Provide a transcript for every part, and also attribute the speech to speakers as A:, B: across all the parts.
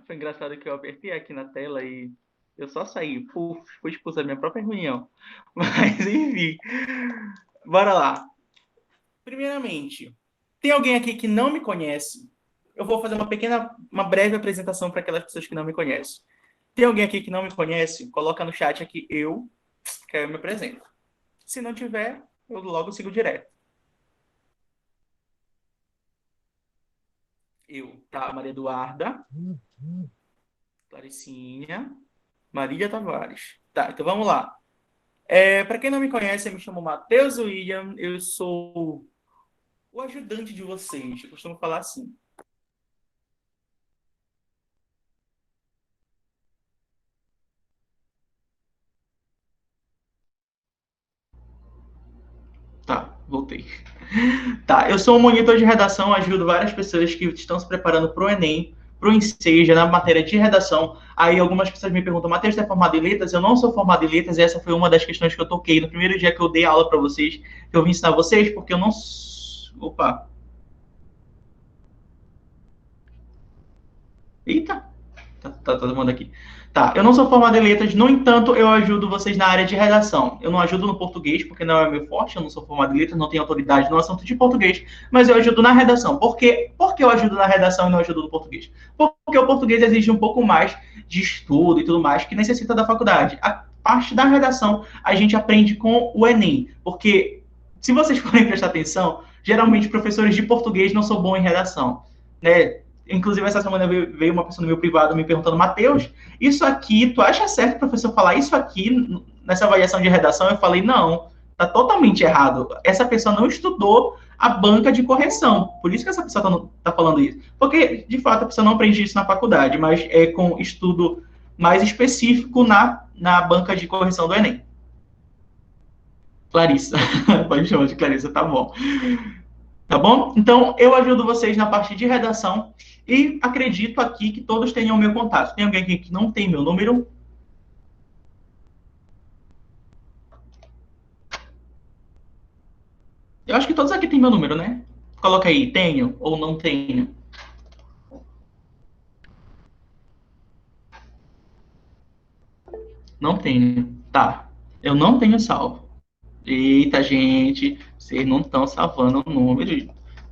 A: Foi engraçado que eu apertei aqui na tela e eu só saí. Puf, fui expulso da minha própria reunião. Mas, enfim. Bora lá. Primeiramente, tem alguém aqui que não me conhece? Eu vou fazer uma breve apresentação para aquelas pessoas que não me conhecem. Tem alguém aqui que não me conhece? Coloca no chat aqui que aí eu me apresento. Se não tiver, eu logo sigo direto. Tá? Maria Eduarda, Claricinha, Maria Tavares. Tá, então vamos lá. Para quem não me conhece, eu me chamo Matheus William, eu sou o ajudante de vocês, eu costumo falar assim. Tá, voltei. Tá, eu sou um monitor de redação, ajudo várias pessoas que estão se preparando para o Enem, para o Enseja, na matéria de redação. Aí algumas pessoas me perguntam, Matheus, você é formado em letras? Eu não sou formado em letras, e essa foi uma das questões que eu toquei no primeiro dia que eu dei aula para vocês, que eu vim ensinar vocês, porque eu não... Opa! Eita! Tá todo mundo aqui. Tá, eu não sou formado em letras, no entanto, eu ajudo vocês na área de redação. Eu não ajudo no português, porque não é meu forte, eu não sou formado em letras, não tenho autoridade no assunto de português, mas eu ajudo na redação. Por que eu ajudo na redação e não ajudo no português? Porque o português exige um pouco mais de estudo e tudo mais, que necessita da faculdade. A parte da redação a gente aprende com o Enem, porque se vocês forem prestar atenção, geralmente professores de português não são bons em redação, né? Inclusive, essa semana veio uma pessoa no meu privado me perguntando, Matheus, isso aqui, tu acha certo o professor falar isso aqui nessa avaliação de redação? Eu falei, não, tá totalmente errado. Essa pessoa não estudou a banca de correção. Por isso que essa pessoa tá falando isso. Porque, de fato, a pessoa não aprende isso na faculdade, mas é com estudo mais específico na banca de correção do Enem. Clarissa. Pode chamar de Clarissa, tá bom. Tá bom? Então, eu ajudo vocês na parte de redação e acredito aqui que todos tenham o meu contato. Tem alguém aqui que não tem meu número? Eu acho que todos aqui têm meu número, né? Coloca aí, tenho ou não tenho. Não tenho. Tá. Eu não tenho salvo. Eita, gente. Vocês não estão salvando o número.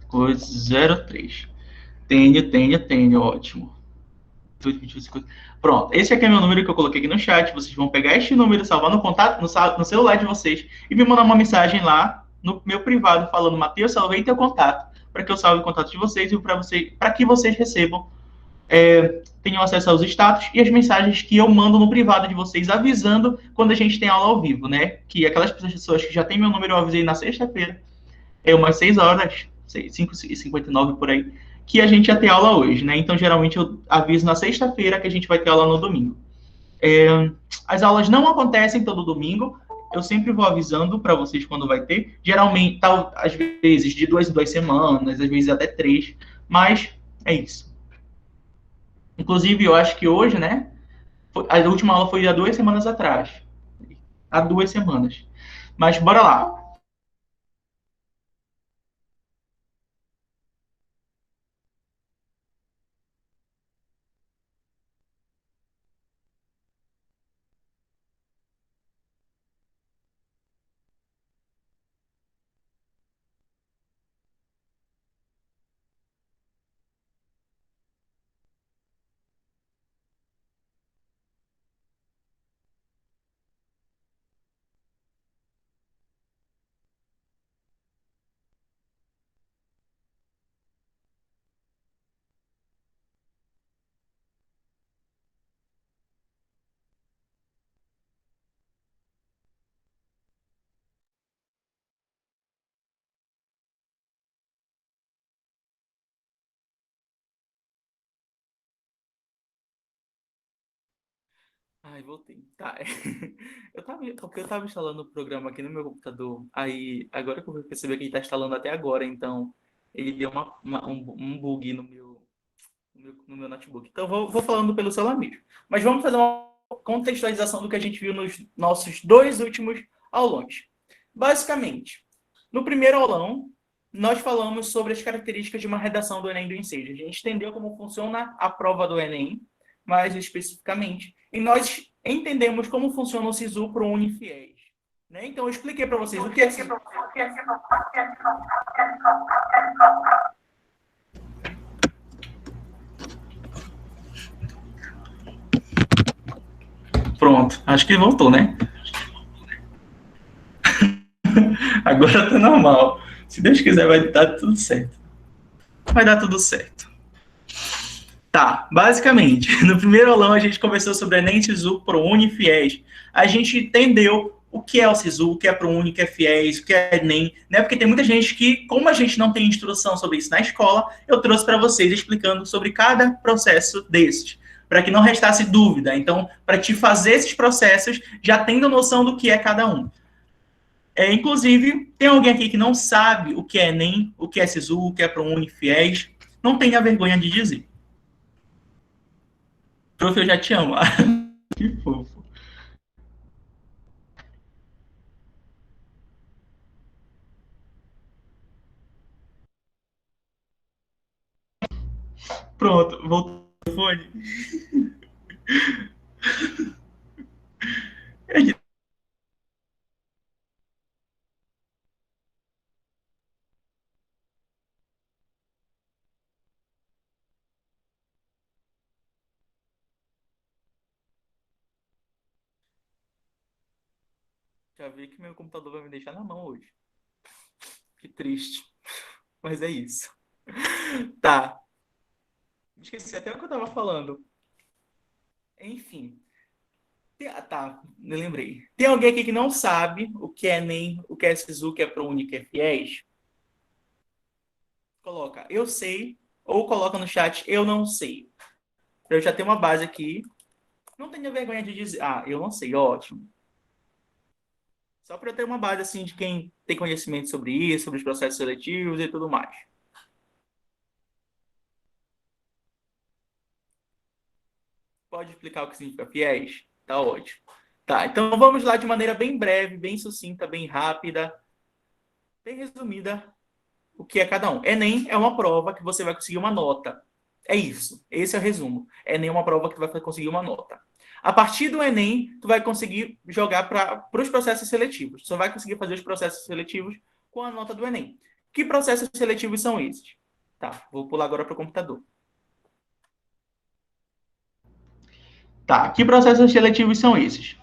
A: Coisa 03. Tenho. Ótimo. Pronto, esse aqui é meu número que eu coloquei aqui no chat. Vocês vão pegar este número, salvar no contato, no celular de vocês e me mandar uma mensagem lá no meu privado falando, Matheus, salvei teu contato, para que eu salve o contato de vocês e para que vocês recebam, tenham acesso aos status e as mensagens que eu mando no privado de vocês, avisando quando a gente tem aula ao vivo, né? Que aquelas pessoas que já têm meu número, eu avisei na sexta-feira, umas 6 horas, 5h59 por aí, que a gente ia ter aula hoje, né? Então, geralmente, eu aviso na sexta-feira que a gente vai ter aula no domingo. As aulas não acontecem todo domingo, eu sempre vou avisando para vocês quando vai ter. Geralmente, às vezes, de 2 em 2 semanas, às vezes até 3, mas é isso. Inclusive, eu acho que hoje, né? A última aula foi há 2 semanas atrás. Há 2 semanas. Mas bora lá. Ai, voltei. Tá. Porque eu tava instalando o programa aqui no meu computador. Aí, agora que eu percebi que ele tá instalando até agora, então ele deu um bug no meu notebook. Então, vou falando pelo celular mesmo. Mas vamos fazer uma contextualização do que a gente viu nos nossos dois últimos aulões. Basicamente, no primeiro aulão, nós falamos sobre as características de uma redação do Enem do Ensejo. A gente entendeu como funciona a prova do Enem, mais especificamente, e nós entendemos como funciona o SISU para o Unifiéis. Né? Então, eu expliquei para vocês o que é SISU. Pronto, acho que voltou, né? Agora tá normal. Se Deus quiser, vai dar tudo certo. Vai dar tudo certo. Tá, basicamente, no primeiro aulão a gente conversou sobre Enem, SISU, ProUni e Fiéis. A gente entendeu o que é o SISU, o que é ProUni, o que é Fiéis, o que é Enem, né? Porque tem muita gente que, como a gente não tem instrução sobre isso na escola, eu trouxe para vocês explicando sobre cada processo desses, para que não restasse dúvida. Então, para te fazer esses processos, já tendo noção do que é cada um. Inclusive, tem alguém aqui que não sabe o que é Enem, o que é SISU, o que é ProUni, Fiéis, não tenha vergonha de dizer. Prof, eu já te amo. Que fofo. Pronto, voltou o fone. Já vi que meu computador vai me deixar na mão hoje. Que triste. Mas é isso. Tá. Esqueci até o que eu tava falando. Enfim. Tá, me lembrei. Tem alguém aqui que não sabe o que é NEM, o que é SISU, o que é ProUni, o que é FIES? Coloca, eu sei, ou coloca no chat, eu não sei. Eu já tenho uma base aqui. Não tenha vergonha de dizer, eu não sei, ótimo. Só para eu ter uma base assim de quem tem conhecimento sobre isso, sobre os processos seletivos e tudo mais. Pode explicar o que significa fiéis? Tá ótimo. Tá, então vamos lá de maneira bem breve, bem sucinta, bem rápida, bem resumida, o que é cada um. Enem é uma prova que você vai conseguir uma nota. É isso. Esse é o resumo. Enem é uma prova que tu vai conseguir uma nota. A partir do Enem, tu vai conseguir jogar para os processos seletivos. Tu só vai conseguir fazer os processos seletivos com a nota do Enem. Que processos seletivos são esses? Tá, vou pular agora para o computador. Tá, que processos seletivos são esses?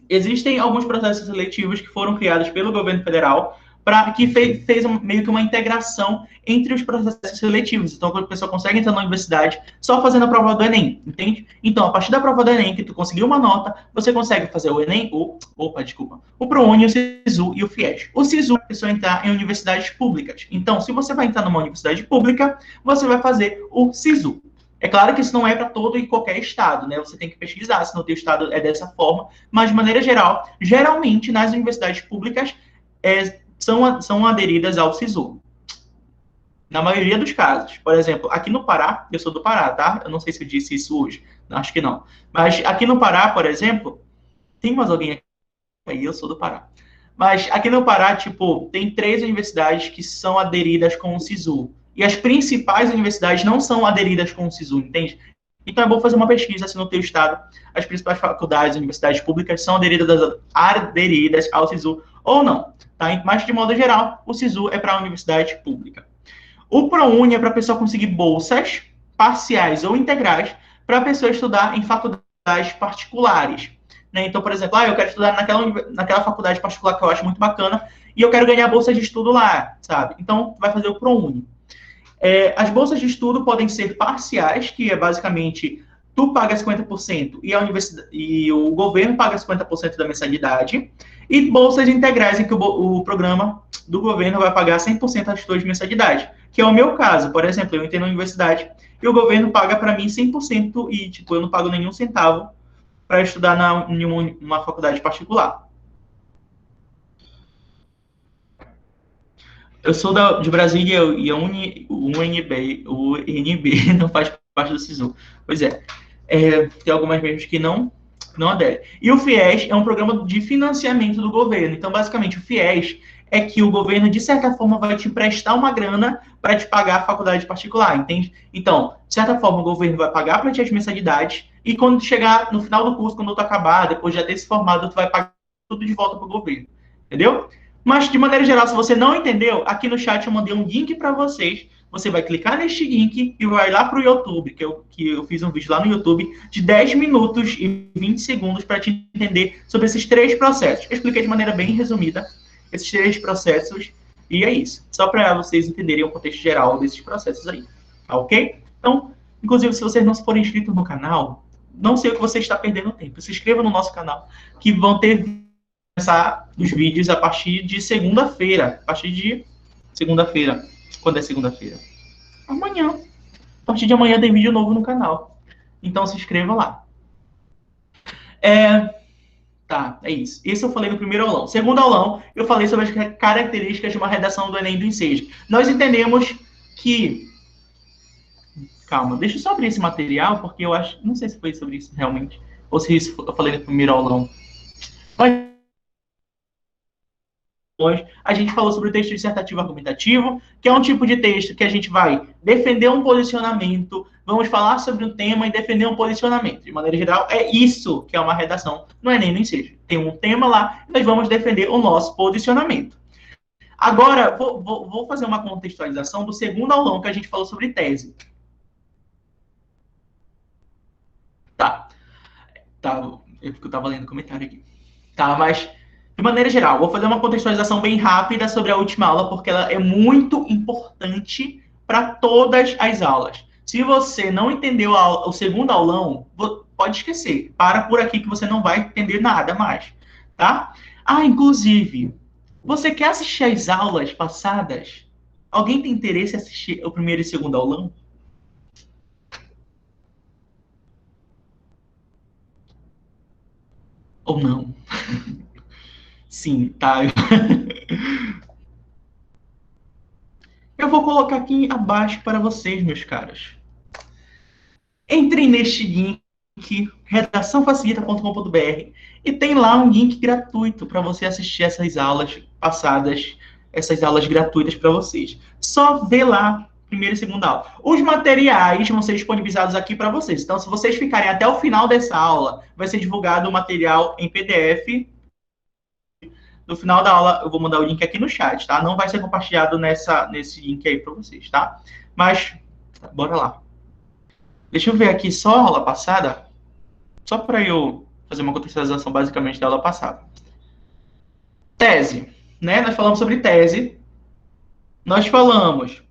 A: Existem alguns processos seletivos que foram criados pelo governo federal para que fez meio que uma integração entre os processos seletivos. Então, a pessoa consegue entrar na universidade só fazendo a prova do Enem, entende? Então, a partir da prova do Enem, que tu conseguiu uma nota, você consegue fazer o Enem, o ProUni, o SISU e o FIES. O SISU é a pessoa entrar em universidades públicas. Então, se você vai entrar numa universidade pública, você vai fazer o SISU. É claro que isso não é para todo e qualquer estado, né? Você tem que pesquisar se no teu estado é dessa forma, mas de maneira geral, geralmente nas universidades públicas são aderidas ao SISU. Na maioria dos casos. Por exemplo, aqui no Pará, eu sou do Pará, tá? Eu não sei se eu disse isso hoje, acho que não. Mas aqui no Pará, por exemplo, tem mais alguém aqui? Aí eu sou do Pará. Mas aqui no Pará, tipo, tem 3 universidades que são aderidas com o SISU. E as principais universidades não são aderidas com o SISU, entende? Então é bom fazer uma pesquisa assim, no teu estado. As principais faculdades, universidades públicas são aderidas ao SISU ou não. Tá? Mas, de modo geral, o SISU é para a universidade pública. O ProUni é para a pessoa conseguir bolsas parciais ou integrais para a pessoa estudar em faculdades particulares. Né? Então, por exemplo, eu quero estudar naquela faculdade particular que eu acho muito bacana e eu quero ganhar bolsa de estudo lá, sabe? Então, vai fazer o ProUni. As bolsas de estudo podem ser parciais, que é basicamente tu paga 50% e a universidade e o governo paga 50% da mensalidade, e bolsas integrais em que o programa do governo vai pagar 100% das tuas mensalidades, que é o meu caso. Por exemplo, eu entrei na universidade e o governo paga para mim 100% e tipo, eu não pago nenhum centavo para estudar em uma faculdade particular. Eu sou de Brasília e o UNB não faz parte do SISU. Pois tem algumas mesmo que não não adere. E o FIES é um programa de financiamento do governo. Então, basicamente, o FIES é que o governo, de certa forma, vai te prestar uma grana para te pagar a faculdade particular, entende? Então, de certa forma, o governo vai pagar para ti as mensalidades e quando chegar no final do curso, quando tu acabar, depois de já ter se formado, tu vai pagar tudo de volta para o governo, entendeu? Mas, de maneira geral, se você não entendeu, aqui no chat eu mandei um link para vocês. Você vai clicar neste link e vai lá para o YouTube, que eu fiz um vídeo lá no YouTube de 10 minutos e 20 segundos para te entender sobre esses três processos. Eu expliquei de maneira bem resumida esses três processos e é isso. Só para vocês entenderem o contexto geral desses processos aí. Tá ok? Então, inclusive, se vocês não forem inscritos no canal, não sei o que você está perdendo tempo. Se inscreva no nosso canal, que vão ter começar os vídeos a partir de segunda-feira. A partir de segunda-feira. Quando é segunda-feira? Amanhã. A partir de amanhã tem vídeo novo no canal. Então se inscreva lá. Tá, é isso. Esse eu falei no primeiro aulão. Segundo aulão, eu falei sobre as características de uma redação do Enem do Enseja. Nós entendemos que... Calma, deixa eu só abrir esse material, porque eu acho... Não sei se foi sobre isso realmente. Ou se isso eu falei no primeiro aulão. Mas hoje a gente falou sobre o texto dissertativo argumentativo, que é um tipo de texto que a gente vai defender um posicionamento, vamos falar sobre um tema e defender um posicionamento. De maneira geral, é isso que é uma redação no Enem no Enseja. Tem um tema lá e nós vamos defender o nosso posicionamento. Agora, vou fazer uma contextualização do segundo aulão que a gente falou sobre tese. Tá, eu estava lendo comentário aqui. Tá, mas de maneira geral, vou fazer uma contextualização bem rápida sobre a última aula, porque ela é muito importante para todas as aulas. Se você não entendeu o segundo aulão, pode esquecer. Para por aqui que você não vai entender nada mais, tá? Ah, inclusive, você quer assistir às aulas passadas? Alguém tem interesse em assistir o primeiro e segundo aulão? Ou não? Sim, tá. Eu vou colocar aqui abaixo para vocês, meus caros. Entrem neste link, redaçãofacilita.com.br, e tem lá um link gratuito para você assistir essas aulas passadas, essas aulas gratuitas para vocês. Só vê lá, primeira e segunda aula. Os materiais vão ser disponibilizados aqui para vocês. Então, se vocês ficarem até o final dessa aula, vai ser divulgado o material em PDF. No final da aula, eu vou mandar o link aqui no chat, tá? Não vai ser compartilhado nesse link aí para vocês, tá? Mas, bora lá. Deixa eu ver aqui só a aula passada, só para eu fazer uma contextualização basicamente da aula passada. Tese, né? Nós falamos sobre tese. Nós falamos,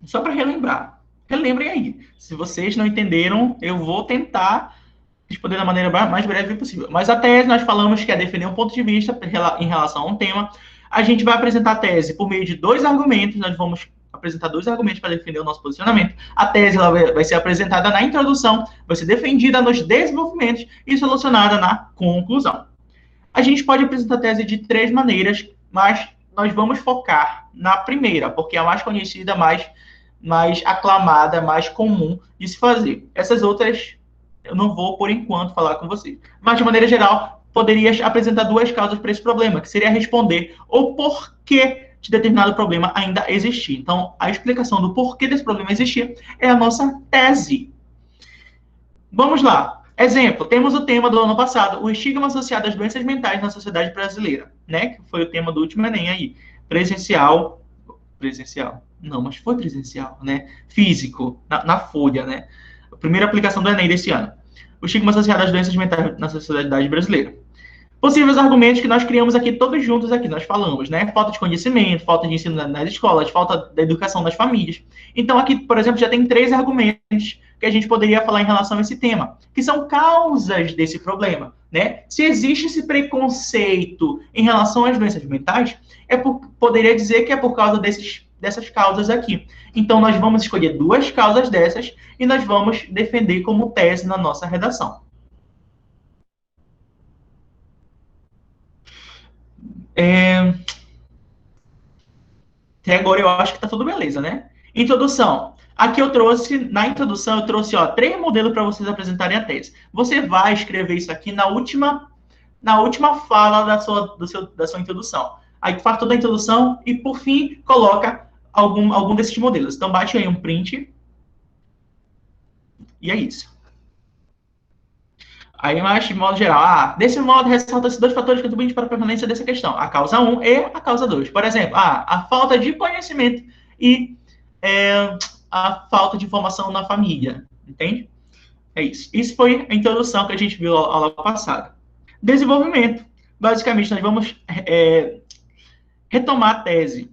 A: só para relembrar. Relembrem aí. Se vocês não entenderam, eu vou tentar responder da maneira mais breve possível. Mas a tese, nós falamos que é defender um ponto de vista em relação a um tema. A gente vai apresentar a tese por meio de dois argumentos. Nós vamos apresentar dois argumentos para defender o nosso posicionamento. A tese ela vai ser apresentada na introdução, vai ser defendida nos desenvolvimentos e solucionada na conclusão. A gente pode apresentar a tese de três maneiras, mas nós vamos focar na primeira, porque é a mais conhecida, mais aclamada, mais comum de se fazer. Essas outras eu não vou, por enquanto, falar com vocês. Mas, de maneira geral, poderias apresentar duas causas para esse problema, que seria responder o porquê de determinado problema ainda existir. Então, a explicação do porquê desse problema existir é a nossa tese. Vamos lá. Exemplo, temos o tema do ano passado, o estigma associado às doenças mentais na sociedade brasileira, né? Que foi o tema do último Enem aí. Presencial. Não, mas foi presencial, né? Físico, na folha, né? A primeira aplicação do Enem desse ano. O estigma associado às doenças mentais na sociedade brasileira. Possíveis argumentos que nós criamos aqui, todos juntos aqui, nós falamos, né? Falta de conhecimento, falta de ensino nas escolas, falta da educação das famílias. Então, aqui, por exemplo, já tem três argumentos que a gente poderia falar em relação a esse tema, que são causas desse problema, né? Se existe esse preconceito em relação às doenças mentais, poderia dizer que é por causa dessas causas aqui. Então, nós vamos escolher duas causas dessas e nós vamos defender como tese na nossa redação. Até agora eu acho que tá tudo beleza, né? Introdução. Aqui eu trouxe, na introdução, eu trouxe, ó, 3 modelos para vocês apresentarem a tese. Você vai escrever isso aqui na última fala da sua introdução. Aí faz toda a introdução e, por fim, coloca algum desses modelos. Então, bate aí um print. E é isso. Aí, mas, de modo geral, desse modo, ressalta-se 2 fatores contribuintes para a permanência dessa questão. A causa 1 e a causa 2. Por exemplo, a falta de conhecimento e a falta de informação na família. Entende? É isso. Isso foi a introdução que a gente viu a aula passada. Desenvolvimento. Basicamente, nós vamos retomar a tese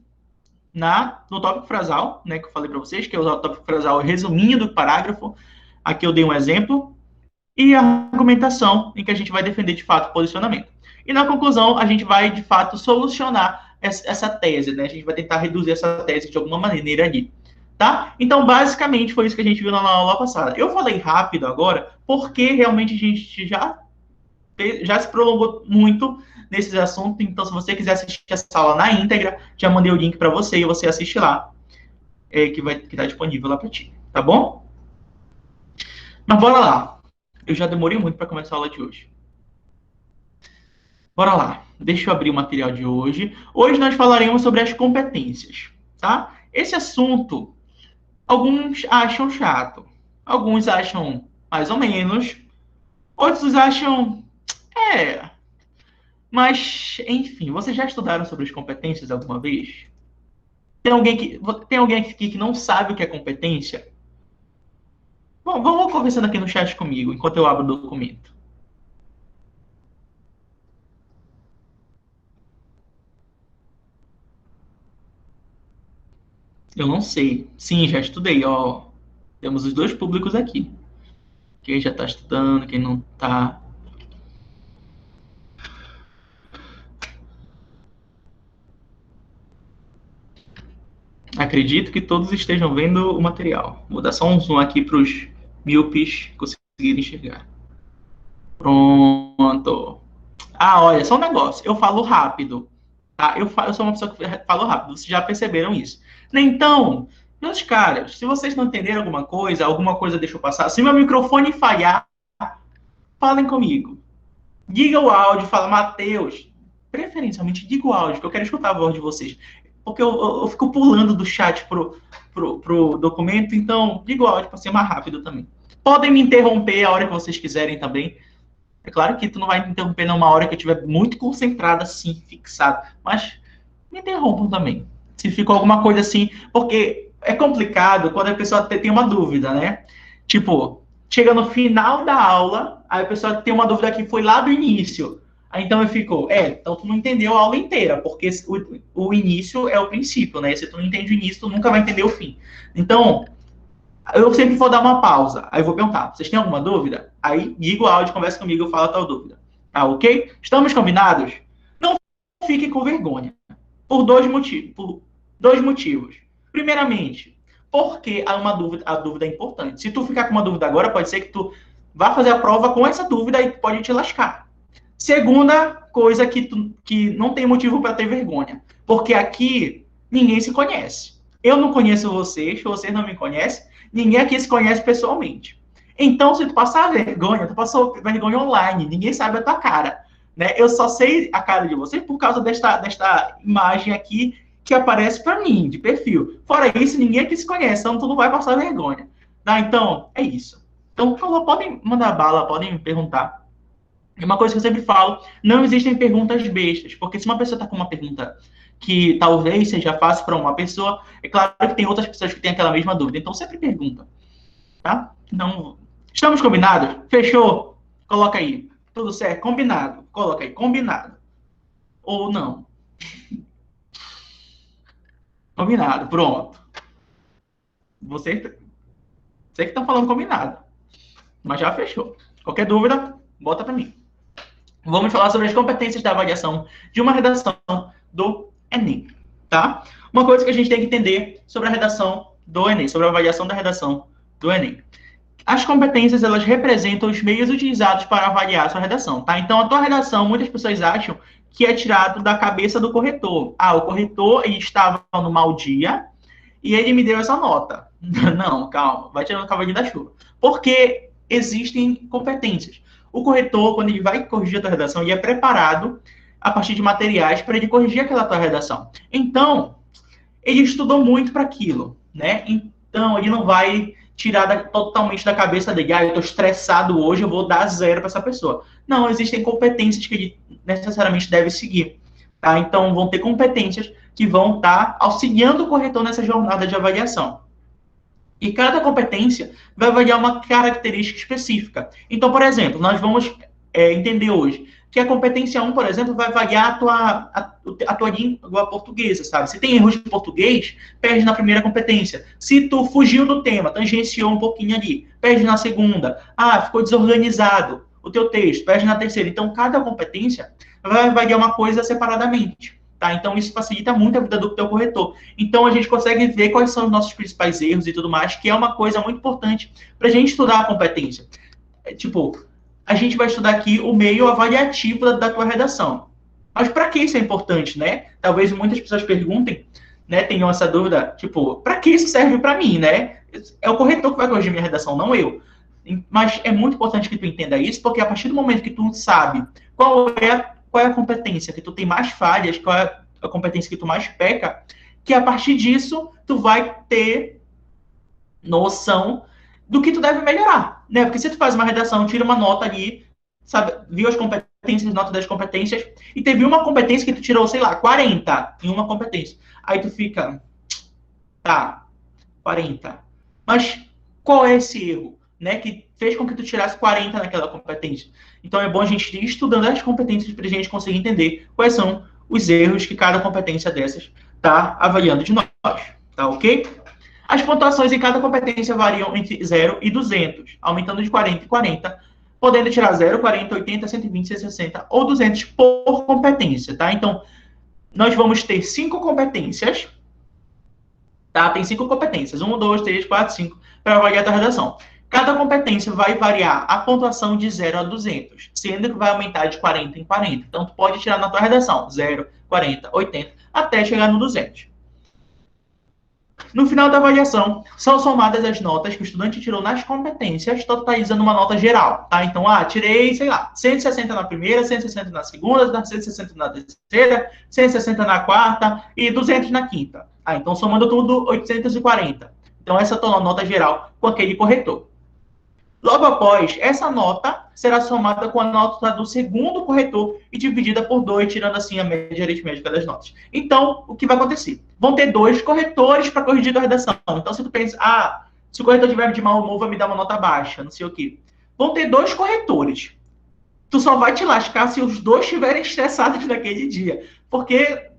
A: no tópico frasal, né, que eu falei para vocês, que é o tópico frasal resuminho do parágrafo. Aqui eu dei um exemplo. E a argumentação, em que a gente vai defender, de fato, o posicionamento. E na conclusão, a gente vai, de fato, solucionar essa tese, né? A gente vai tentar reduzir essa tese de alguma maneira ali, tá? Então, basicamente, foi isso que a gente viu na aula passada. Eu falei rápido agora, porque realmente a gente já se prolongou muito nesses assuntos. Então, se você quiser assistir essa aula na íntegra, já mandei o link para você e você assiste lá, que tá disponível lá para ti, tá bom? Mas bora lá. Eu já demorei muito para começar a aula de hoje. Bora lá. Deixa eu abrir o material de hoje. Hoje nós falaremos sobre as competências, tá? Esse assunto, alguns acham chato. Alguns acham mais ou menos. Outros acham... Mas, enfim, vocês já estudaram sobre as competências alguma vez? Tem alguém aqui que não sabe o que é competência? Bom, vamos conversando aqui no chat comigo, enquanto eu abro o documento. Eu não sei. Sim, já estudei, ó. Temos os 2 públicos aqui. Quem já está estudando, quem não está. Acredito que todos estejam vendo o material. Vou dar só um zoom aqui para os míopes conseguirem enxergar. Pronto. Olha, só um negócio. Eu falo rápido. Tá? Eu sou uma pessoa que falo rápido. Vocês já perceberam isso. Então, meus caras, se vocês não entenderam alguma coisa deixa eu passar. Se meu microfone falhar, falem comigo. Diga o áudio, fala, Matheus. Preferencialmente, diga o áudio, que eu quero escutar a voz de vocês. Porque eu fico pulando do chat pro documento, então diga o áudio para ser mais rápido também. Podem me interromper a hora que vocês quiserem também. É claro que tu não vai me interromper numa hora que eu estiver muito concentrado, assim, fixado. Mas me interrompam também. Se ficou alguma coisa assim, porque é complicado quando a pessoa tem uma dúvida, né? Tipo, chega no final da aula, aí a pessoa tem uma dúvida que foi lá do início. Aí então eu fico, então tu não entendeu a aula inteira, porque o início é o princípio, né? Se tu não entende o início, tu nunca vai entender o fim. Então, eu sempre vou dar uma pausa. Aí eu vou perguntar, vocês têm alguma dúvida? Aí liga o áudio, conversa comigo, eu falo a tal dúvida. Tá ok? Estamos combinados? Não fique com vergonha. Por dois motivos. Primeiramente, porque a dúvida é importante. Se tu ficar com uma dúvida agora, pode ser que tu vá fazer a prova com essa dúvida e pode te lascar. Segunda coisa que não tem motivo para ter vergonha. Porque aqui ninguém se conhece. Eu não conheço vocês não me conhecem, ninguém aqui se conhece pessoalmente. Então, se tu passar vergonha, tu passou vergonha online, ninguém sabe a tua cara. Né? Eu só sei a cara de vocês por causa desta imagem aqui que aparece para mim, de perfil. Fora isso, ninguém aqui se conhece, então tu não vai passar vergonha. Tá? Então, é isso. Então, por favor, podem mandar bala, podem me perguntar. Uma coisa que eu sempre falo, não existem perguntas bestas, porque se uma pessoa está com uma pergunta que talvez seja fácil para uma pessoa, é claro que tem outras pessoas que têm aquela mesma dúvida, então sempre pergunta, tá? Não, estamos combinados? Fechou? Coloca aí. Tudo certo? Combinado. Coloca aí, combinado. Ou não. Combinado, pronto. Você que está falando combinado, mas já fechou. Qualquer dúvida, bota para mim. Vamos falar sobre as competências da avaliação de uma redação do Enem, tá? Uma coisa que a gente tem que entender sobre a redação do Enem, sobre a avaliação da redação do Enem. As competências, elas representam os meios utilizados para avaliar a sua redação, tá? Então, a tua redação, muitas pessoas acham que é tirado da cabeça do corretor. O corretor, ele estava no mau dia e ele me deu essa nota. Não, calma, vai tirando o cavalinho da chuva. Porque existem competências. O corretor, quando ele vai corrigir a tua redação, ele é preparado a partir de materiais para ele corrigir aquela tua redação. Então, ele estudou muito para aquilo, né? Então, ele não vai tirar totalmente da cabeça dele, eu estou estressado hoje, eu vou dar zero para essa pessoa. Não, existem competências que ele necessariamente deve seguir, tá? Então, vão ter competências que vão estar auxiliando o corretor nessa jornada de avaliação. E cada competência vai avaliar uma característica específica. Então, por exemplo, nós vamos entender hoje que a competência 1, por exemplo, vai avaliar a tua língua portuguesa, sabe? Se tem erros de português, perde na primeira competência. Se tu fugiu do tema, tangenciou um pouquinho ali, perde na segunda. Ah, ficou desorganizado o teu texto, perde na terceira. Então, cada competência vai avaliar uma coisa separadamente. Tá? Então, isso facilita muito a vida do teu corretor. Então, a gente consegue ver quais são os nossos principais erros e tudo mais, que é uma coisa muito importante para a gente estudar a competência. Tipo, a gente vai estudar aqui o meio avaliativo da tua redação. Mas para que isso é importante, né? Talvez muitas pessoas perguntem, né? Tenham essa dúvida, tipo, para que isso serve para mim, né? É o corretor que vai corrigir minha redação, não eu. Mas é muito importante que tu entenda isso, porque a partir do momento que tu sabe qual é a competência que tu tem mais falhas, qual é a competência que tu mais peca, que a partir disso tu vai ter noção do que tu deve melhorar, né? Porque se tu faz uma redação, tira uma nota ali, sabe, viu as competências, nota das competências, e teve uma competência que tu tirou, sei lá, 40 em uma competência. Aí tu fica, tá, 40. Mas qual é esse erro, né, que fez com que tu tirasse 40 naquela competência? Então é bom a gente ir estudando as competências para a gente conseguir entender quais são os erros que cada competência dessas está avaliando de nós, tá ok? As pontuações em cada competência variam entre 0 e 200, aumentando de 40 em 40, podendo tirar 0, 40, 80, 120, 160 ou 200 por competência, tá? Então, nós vamos ter 5 competências, tá? Tem 5 competências, 1, 2, 3, 4, 5, para avaliar a tua redação. Cada competência vai variar a pontuação de 0 a 200, sendo que vai aumentar de 40 em 40. Então, tu pode tirar na tua redação 0, 40, 80, até chegar no 200. No final da avaliação, são somadas as notas que o estudante tirou nas competências, totalizando uma nota geral, tá? Então, tirei, sei lá, 160 na primeira, 160 na segunda, 160 na terceira, 160 na quarta e 200 na quinta. Então, somando tudo, 840. Então, essa é a nota geral com aquele corretor. Logo após, essa nota será somada com a nota do segundo corretor e dividida por 2, tirando assim a média aritmética das notas. Então, o que vai acontecer? Vão ter 2 corretores para corrigir a redação. Então, se tu pensa, se o corretor tiver de mau humor, vai me dar uma nota baixa, não sei o quê. Vão ter 2 corretores. Tu só vai te lascar se os 2 estiverem estressados naquele dia. Porque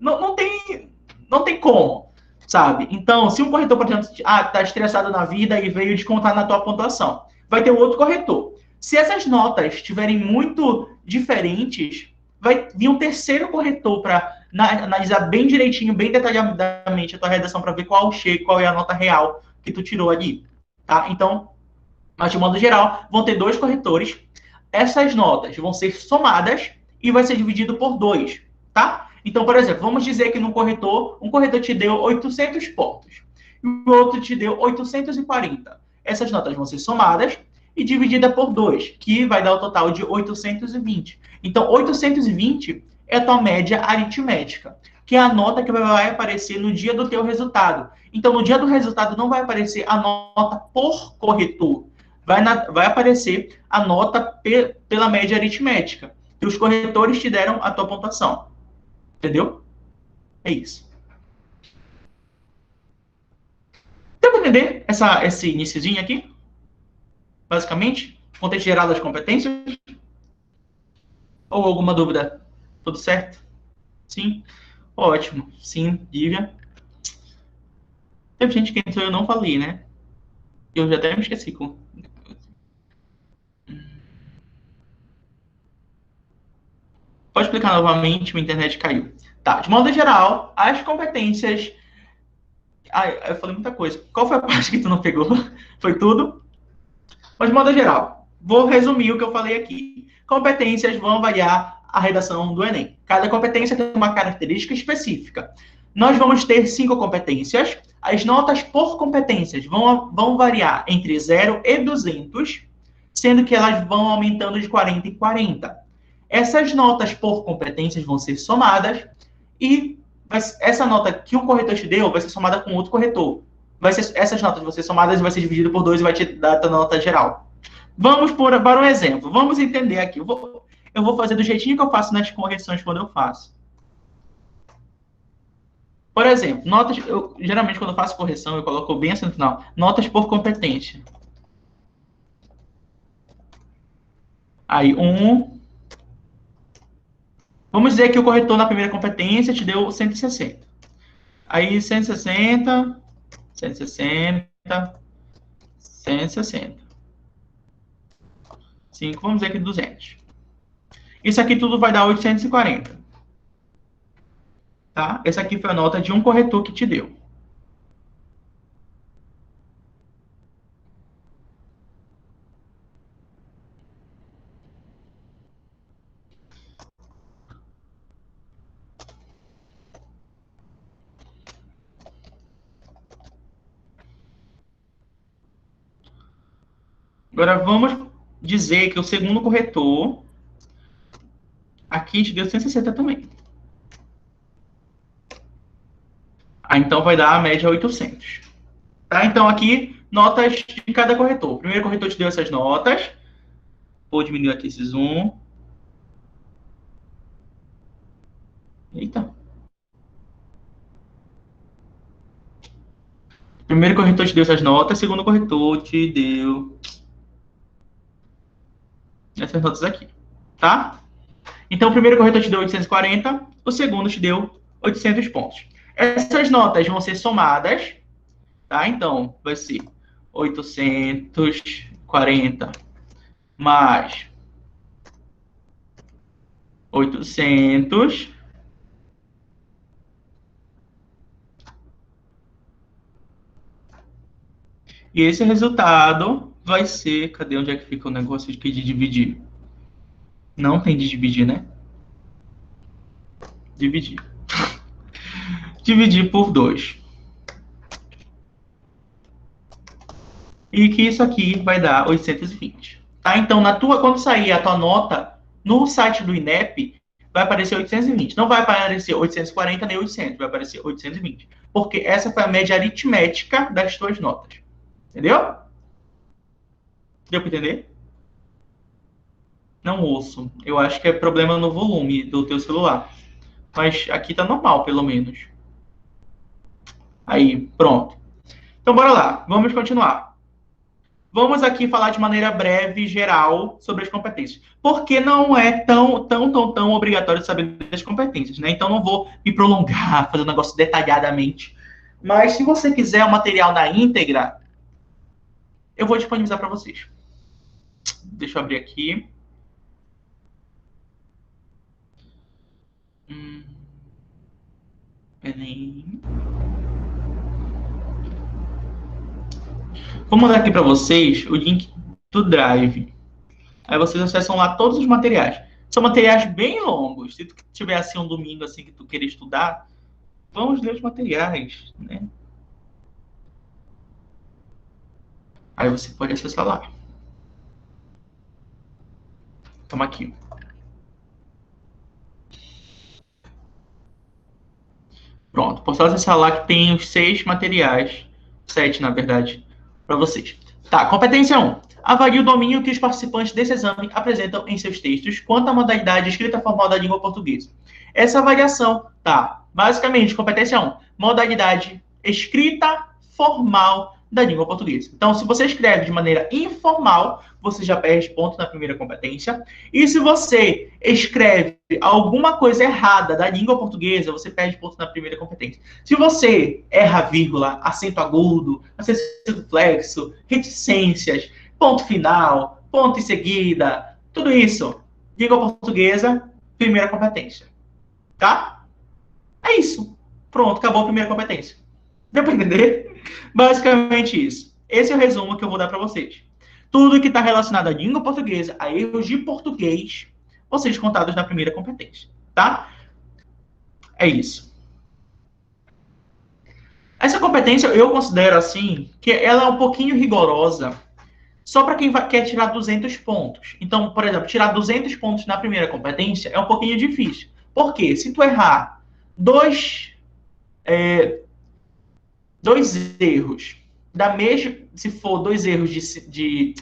A: não tem como, sabe? Então, se um corretor, por exemplo, tá estressado na vida e veio descontar na tua pontuação, vai ter um outro corretor. Se essas notas estiverem muito diferentes, vai vir um terceiro corretor para analisar bem direitinho, bem detalhadamente a tua redação para ver qual é a nota real que tu tirou ali, tá? Então, mas de modo geral, vão ter 2 corretores. Essas notas vão ser somadas e vai ser dividido por 2, tá? Então, por exemplo, vamos dizer que um corretor te deu 800 pontos e o outro te deu 840. Essas notas vão ser somadas e dividida por 2, que vai dar o total de 820. Então, 820 é a tua média aritmética, que é a nota que vai aparecer no dia do teu resultado. Então, no dia do resultado não vai aparecer a nota por corretor, vai aparecer a nota pela média aritmética, que os corretores te deram a tua pontuação. Entendeu? É isso. Deu para entender esse iniciozinho aqui? Basicamente, contexto geral das competências? Ou alguma dúvida? Tudo certo? Sim? Ótimo. Sim, Lívia. Teve gente que entrou e eu não falei, né? Eu já até me esqueci. Pode explicar novamente, minha internet caiu. Tá, de modo geral, as competências... eu falei muita coisa. Qual foi a parte que tu não pegou? Foi tudo? Mas de modo geral, vou resumir o que eu falei aqui. Competências vão avaliar a redação do Enem. Cada competência tem uma característica específica. Nós vamos ter 5 competências. as notas por competências vão variar entre 0 e 200, sendo que elas vão aumentando de 40 em 40. Essas notas por competências vão ser somadas e essa nota que um corretor te deu vai ser somada com outro corretor. Essas notas vão ser somadas e vai ser dividido por 2 e vai te dar a nota geral. Vamos para um exemplo. Vamos entender aqui. Eu vou fazer do jeitinho que eu faço nas correções quando eu faço. Por exemplo, notas. Geralmente, quando eu faço correção, eu coloco bem assim no final: notas por competência. Aí, vamos dizer que o corretor na primeira competência te deu 160. Aí, 160, 160, 160. 5, vamos dizer que 200. Isso aqui tudo vai dar 840. Tá? Essa aqui foi a nota de um corretor que te deu. Agora vamos dizer que o segundo corretor aqui te deu 160 também. Então vai dar a média 800. Tá? Então aqui, notas de cada corretor. O primeiro corretor te deu essas notas. Vou diminuir aqui esse zoom. Eita. Primeiro corretor te deu essas notas, segundo corretor te deu essas notas aqui, tá? Então, o primeiro corretor te deu 840, o segundo te deu 800 pontos. Essas notas vão ser somadas, tá? Então, vai ser 840 mais 800 e esse resultado vai ser... Cadê? Onde é que fica o negócio de dividir? Não tem de dividir, né? Dividir. Dividir por 2. E que isso aqui vai dar 820. Tá? Então, quando sair a tua nota no site do INEP, vai aparecer 820. Não vai aparecer 840 nem 800, vai aparecer 820. Porque essa foi a média aritmética das tuas notas. Entendeu? Deu para entender? Não ouço. Eu acho que é problema no volume do teu celular. Mas aqui tá normal, pelo menos. Aí, pronto. Então, bora lá. Vamos continuar. Vamos aqui falar de maneira breve e geral sobre as competências. Porque não é tão obrigatório saber das competências, né? Então, não vou me prolongar, fazer o negócio detalhadamente. Mas, se você quiser o material na íntegra, eu vou disponibilizar para vocês. Deixa eu abrir aqui. Peraí. Vou mandar aqui para vocês o link do Drive. Aí vocês acessam lá todos os materiais. São materiais bem longos. Se tu tiver assim um domingo assim que tu queira estudar, vamos ler os materiais, né? Aí você pode acessar lá. Toma aqui. Pronto. Posso acessar lá que tem os 6 materiais. 7, na verdade, para vocês. Tá, competência 1. Avalie o domínio que os participantes desse exame apresentam em seus textos quanto à modalidade escrita formal da língua portuguesa. Essa avaliação, tá, basicamente, competência 1, modalidade escrita formal da língua portuguesa. Então, se você escreve de maneira informal, você já perde ponto na primeira competência. E se você escreve alguma coisa errada da língua portuguesa, você perde ponto na primeira competência. Se você erra vírgula, acento agudo, acento flexo, reticências, ponto final, ponto em seguida, tudo isso, língua portuguesa, primeira competência. Tá? É isso. Pronto, acabou a primeira competência. Deu para entender? Basicamente isso. Esse é o resumo que eu vou dar para vocês. Tudo que está relacionado à língua portuguesa, a erros de português, vocês contados na primeira competência. Tá? É isso. Essa Essa competência eu considero assim, que ela é um pouquinho rigorosa, só para quem quer tirar 200 pontos. Então, por exemplo, tirar 200 pontos na primeira competência é um pouquinho difícil. Por quê? Se tu errar dois, dois erros, se for dois erros de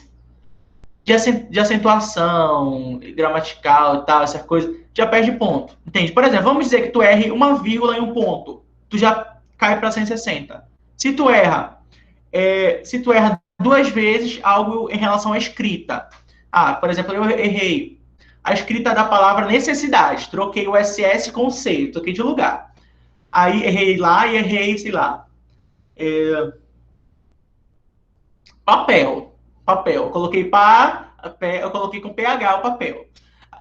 A: acentuação, gramatical e tal, essas coisas, já perde ponto. Entende? Por exemplo, vamos dizer que tu erre uma vírgula em um ponto, tu já cai para 160. Se tu erra duas vezes algo em relação à escrita. Por exemplo, eu errei a escrita da palavra necessidade, troquei o SS com o C, troquei de lugar. Aí errei lá e errei, sei lá, papel. Eu coloquei com PH o papel.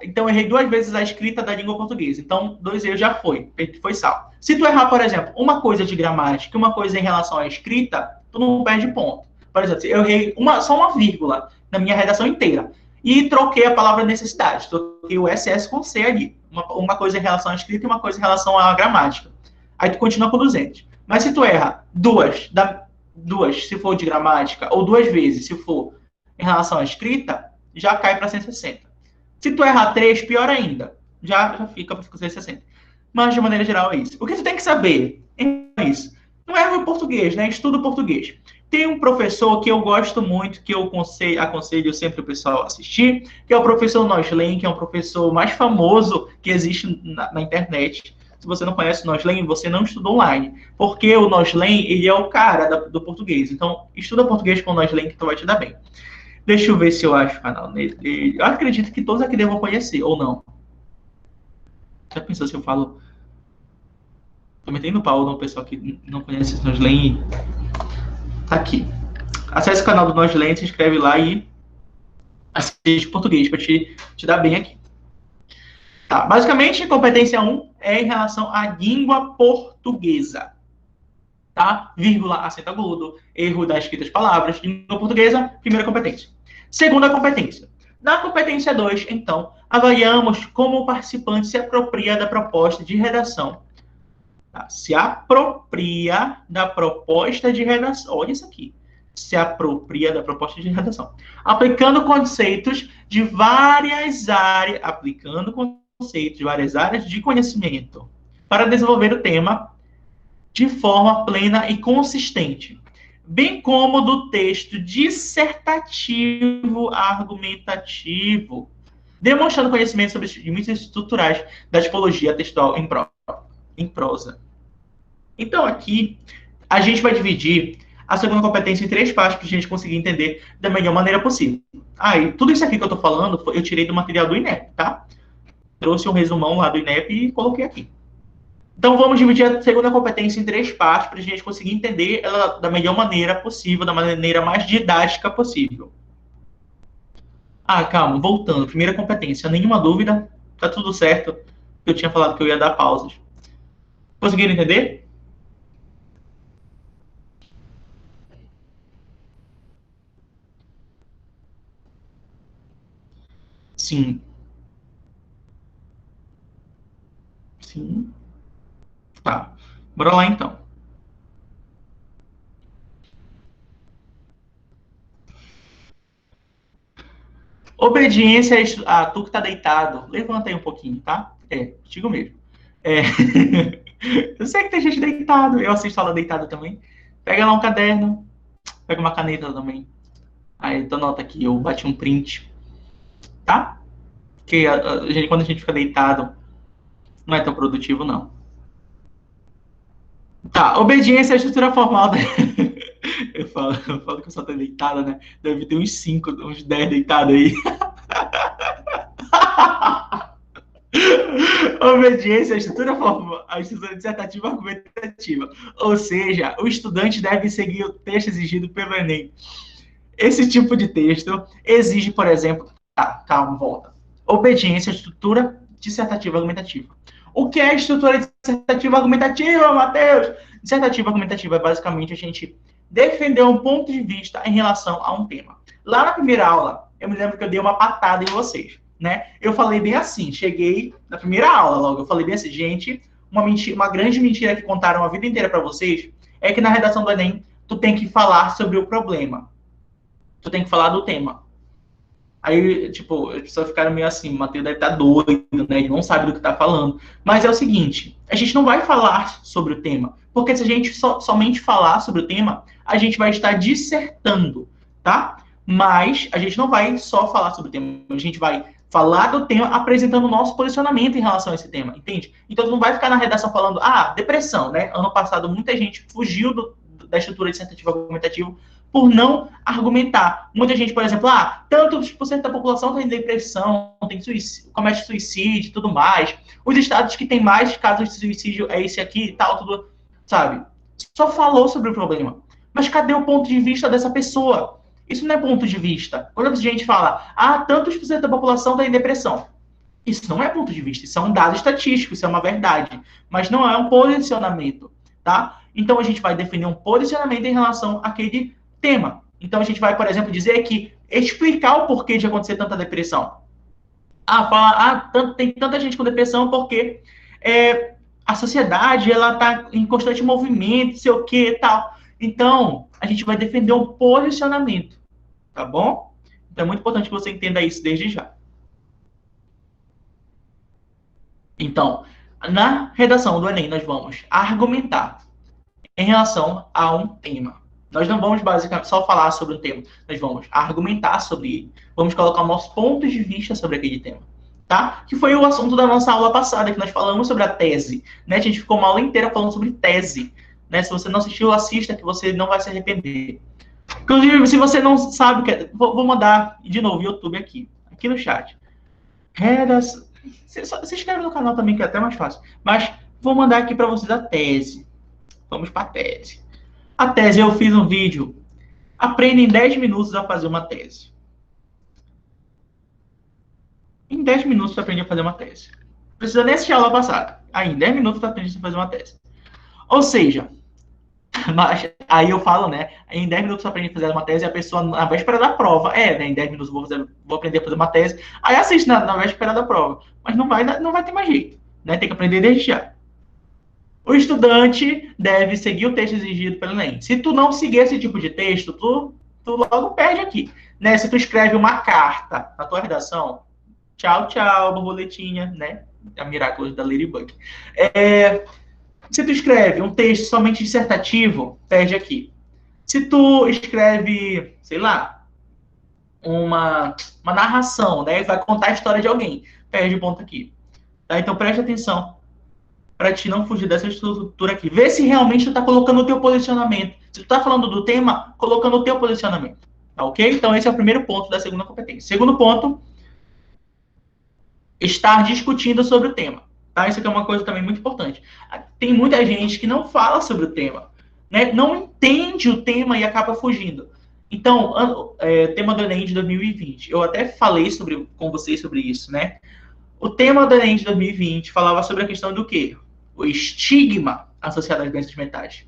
A: Então, eu errei duas vezes a escrita da língua portuguesa. Então, dois erros já foi salvo. Se tu errar, por exemplo, uma coisa de gramática e uma coisa em relação à escrita, tu não perde ponto. Por exemplo, eu errei só uma vírgula na minha redação inteira e troquei a palavra necessidade. Troquei o SS com C ali. Uma coisa em relação à escrita e uma coisa em relação à gramática. Aí tu continua com 200. Mas se tu erra duas, se for de gramática, ou duas vezes, se for em relação à escrita, já cai para 160. Se tu errar 3, pior ainda. Já fica para 160. Mas, de maneira geral, é isso. O que tu tem que saber é isso. Não erra o português, né? Estuda o português. Tem um professor que eu gosto muito, que eu aconselho sempre o pessoal a assistir, que é o professor Noslen, que é um professor mais famoso que existe na internet. Se você não conhece o Noslen, você não estuda online. Porque o Noslen, ele é o cara do português. Então, estuda português com o Noslen que tu vai te dar bem. Deixa eu ver se eu acho o canal dele. Eu acredito que todos aqui devam conhecer, ou não. Já pensou se eu falo... Tô metendo pau no pessoal que não conhece esse Noslen. Tá aqui. Acesse o canal do Noslen, se inscreve lá e assiste português para te dar bem aqui. Tá, basicamente, competência 1 é em relação à língua portuguesa. Tá? Vírgula, acento agudo, erro das escritas palavras, língua portuguesa, primeira competência. Segunda competência. Na competência 2, então, avaliamos como o participante se apropria da proposta de redação. Tá? Se apropria da proposta de redação. Olha isso aqui. Se apropria da proposta de redação. Aplicando conceitos de várias áreas de conhecimento para desenvolver o tema de forma plena e consistente, bem como do texto dissertativo argumentativo, demonstrando conhecimento sobre os limites estruturais da tipologia textual em prosa. Então, aqui, a gente vai dividir a segunda competência em 3 partes para a gente conseguir entender da melhor maneira possível. E tudo isso aqui que eu estou falando, eu tirei do material do INEP, tá? Trouxe um resumão lá do INEP e coloquei aqui. Então, vamos dividir a segunda competência em 3 partes para a gente conseguir entender ela da melhor maneira possível, da maneira mais didática possível. Calma, voltando. Primeira competência, nenhuma dúvida? Tá tudo certo? Eu tinha falado que eu ia dar pausas. Conseguiram entender? Sim. Sim. Tá. Bora lá, então. Obediência a tu que tá deitado. Levanta aí um pouquinho, tá? Digo mesmo. Eu sei que tem gente deitado. Eu assisto aula deitado também. Pega lá um caderno. Pega uma caneta também. Aí, tu anota aqui. Eu bati um print. Tá? Porque quando a gente fica deitado, não é tão produtivo, não. Tá. Obediência à estrutura formal. Eu falo que eu só tô deitada, né? Deve ter uns 5, uns 10 deitados aí. Obediência à estrutura formal, à estrutura dissertativa argumentativa. Ou seja, o estudante deve seguir o texto exigido pelo Enem. Esse tipo de texto exige, por exemplo... calma, volta. Obediência à estrutura dissertativa argumentativa. O que é estrutura dissertativa argumentativa, Matheus? Dissertativa argumentativa é basicamente a gente defender um ponto de vista em relação a um tema. Lá na primeira aula, eu me lembro que eu dei uma patada em vocês, né? Eu falei bem assim, cheguei na primeira aula logo, eu falei bem assim, gente, uma grande mentira que contaram a vida inteira para vocês é que na redação do Enem, tu tem que falar sobre o problema. Tu tem que falar do tema. Aí, tipo, as pessoas ficaram meio assim, o Matheus deve estar doido, né? Ele não sabe do que está falando. Mas é o seguinte, a gente não vai falar sobre o tema. Porque se a gente somente falar sobre o tema, a gente vai estar dissertando, tá? Mas a gente não vai só falar sobre o tema. A gente vai falar do tema apresentando o nosso posicionamento em relação a esse tema, entende? Então, tu não vai ficar na redação falando, depressão, né? Ano passado, muita gente fugiu da estrutura dissertativa argumentativa por não argumentar. Muita gente, por exemplo, tantos por cento da população tem depressão, tem suicídio, comete suicídio e tudo mais. Os estados que têm mais casos de suicídio é esse aqui e tal, tudo, sabe? Só falou sobre o problema. Mas cadê o ponto de vista dessa pessoa? Isso não é ponto de vista. Quando a gente fala, tantos por cento da população tem depressão. Isso não é ponto de vista, isso é um dado estatístico, isso é uma verdade. Mas não é um posicionamento, tá? Então a gente vai definir um posicionamento em relação àquele tema. Então a gente vai, por exemplo, dizer que explicar o porquê de acontecer tanta depressão. Tem tanta gente com depressão porque a sociedade ela está em constante movimento, sei o que tal. Então a gente vai defender um posicionamento, tá bom? Então é muito importante que você entenda isso desde já. Então, na redação do Enem, nós vamos argumentar em relação a um tema. Nós não vamos basicamente só falar sobre um tema, nós vamos argumentar sobre ele. Vamos colocar nossos pontos de vista sobre aquele tema, tá? Que foi o assunto da nossa aula passada, que nós falamos sobre a tese, né? A gente ficou uma aula inteira falando sobre tese, né? Se você não assistiu, assista, que você não vai se arrepender. Inclusive, se você não sabe, vou mandar de novo o YouTube aqui no chat. Se inscreve no canal também, que é até mais fácil. Mas vou mandar aqui para vocês a tese. Vamos para a tese. A tese, eu fiz um vídeo. Aprenda em 10 minutos a fazer uma tese. Em 10 minutos você aprende a fazer uma tese. Não precisa nem assistir a aula passada. Aí, em 10 minutos você aprende a fazer uma tese. Ou seja, mas aí eu falo, né? Em 10 minutos você aprende a fazer uma tese e a pessoa, na véspera da prova, né? Em 10 minutos vou aprender a fazer uma tese. Aí assiste na véspera da prova. Mas não vai ter mais jeito, né? Tem que aprender desde já. O estudante deve seguir o texto exigido pelo Enem. Se tu não seguir esse tipo de texto, tu logo perde aqui, né? Se tu escreve uma carta na tua redação, tchau, borboletinha, né? A Miraculous da Ladybug. Se tu escreve um texto somente dissertativo, perde aqui. Se tu escreve, sei lá, uma narração, né? Vai contar a história de alguém, perde ponto aqui. Tá? Então preste atenção para te não fugir dessa estrutura aqui. Vê se realmente tu está colocando o teu posicionamento. Se tu está falando do tema, colocando o teu posicionamento. Tá ok? Então esse é o primeiro ponto da segunda competência. Segundo ponto, estar discutindo sobre o tema. Tá? Isso aqui é uma coisa também muito importante. Tem muita gente que não fala sobre o tema, né? Não entende o tema e acaba fugindo. Então, tema do Enem de 2020. Eu até falei com vocês sobre isso, né? O tema do Enem de 2020 falava sobre a questão do quê? O estigma associado às doenças mentais.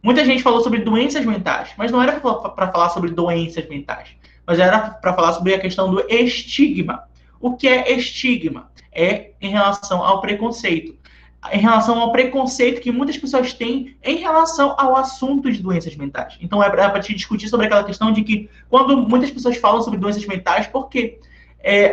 A: Muita gente falou sobre doenças mentais, mas não era para falar sobre doenças mentais, mas era para falar sobre a questão do estigma. O que é estigma? É em relação ao preconceito. Em relação ao preconceito que muitas pessoas têm em relação ao assunto de doenças mentais. Então, é para te discutir sobre aquela questão de que, quando muitas pessoas falam sobre doenças mentais, por quê?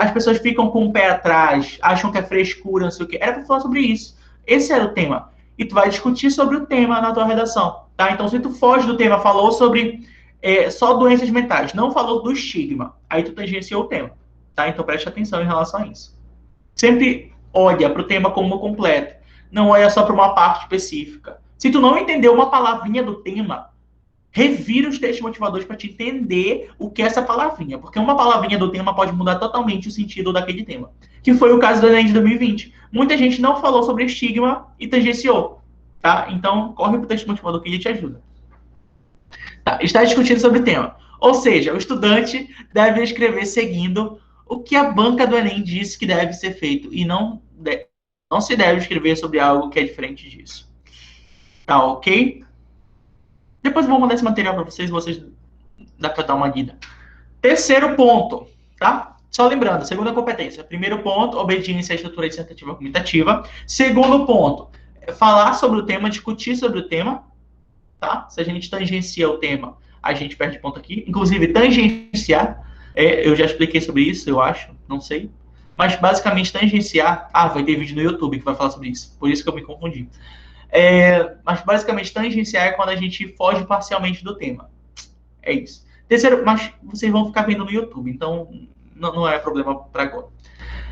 A: As pessoas ficam com o pé atrás, acham que é frescura, não sei o quê. Era para falar sobre isso. Esse era o tema. E tu vai discutir sobre o tema na tua redação, tá? Então, se tu foge do tema, falou sobre só doenças mentais, não falou do estigma, aí tu tangenciou o tema, tá? Então, preste atenção em relação a isso. Sempre olha para o tema como completo. Não olha só para uma parte específica. Se tu não entendeu uma palavrinha do tema, revira os textos motivadores para te entender o que é essa palavrinha. Porque uma palavrinha do tema pode mudar totalmente o sentido daquele tema. Que foi o caso do Enem de 2020. Muita gente não falou sobre estigma e tangenciou. Tá? Então, corre para o texto motivador que ele te ajuda. Tá? Está discutindo sobre o tema. Ou seja, o estudante deve escrever seguindo o que a banca do Enem disse que deve ser feito. E não se deve escrever sobre algo que é diferente disso. Tá ok? Depois eu vou mandar esse material para vocês dá para dar uma lida. Terceiro ponto, tá? Só lembrando, segunda competência. Primeiro ponto, obediência à estrutura dissertativa argumentativa. Segundo ponto, falar sobre o tema, discutir sobre o tema. tá? Se a gente tangencia o tema, a gente perde ponto aqui. Inclusive, tangenciar, eu já expliquei sobre isso, eu acho, não sei. Mas, basicamente, tangenciar... Ah, vai ter vídeo no YouTube que vai falar sobre isso. Por isso que eu me confundi. Mas, basicamente, tangenciar é quando a gente foge parcialmente do tema. É isso. Terceiro, mas vocês vão ficar vendo no YouTube, então não é problema para agora.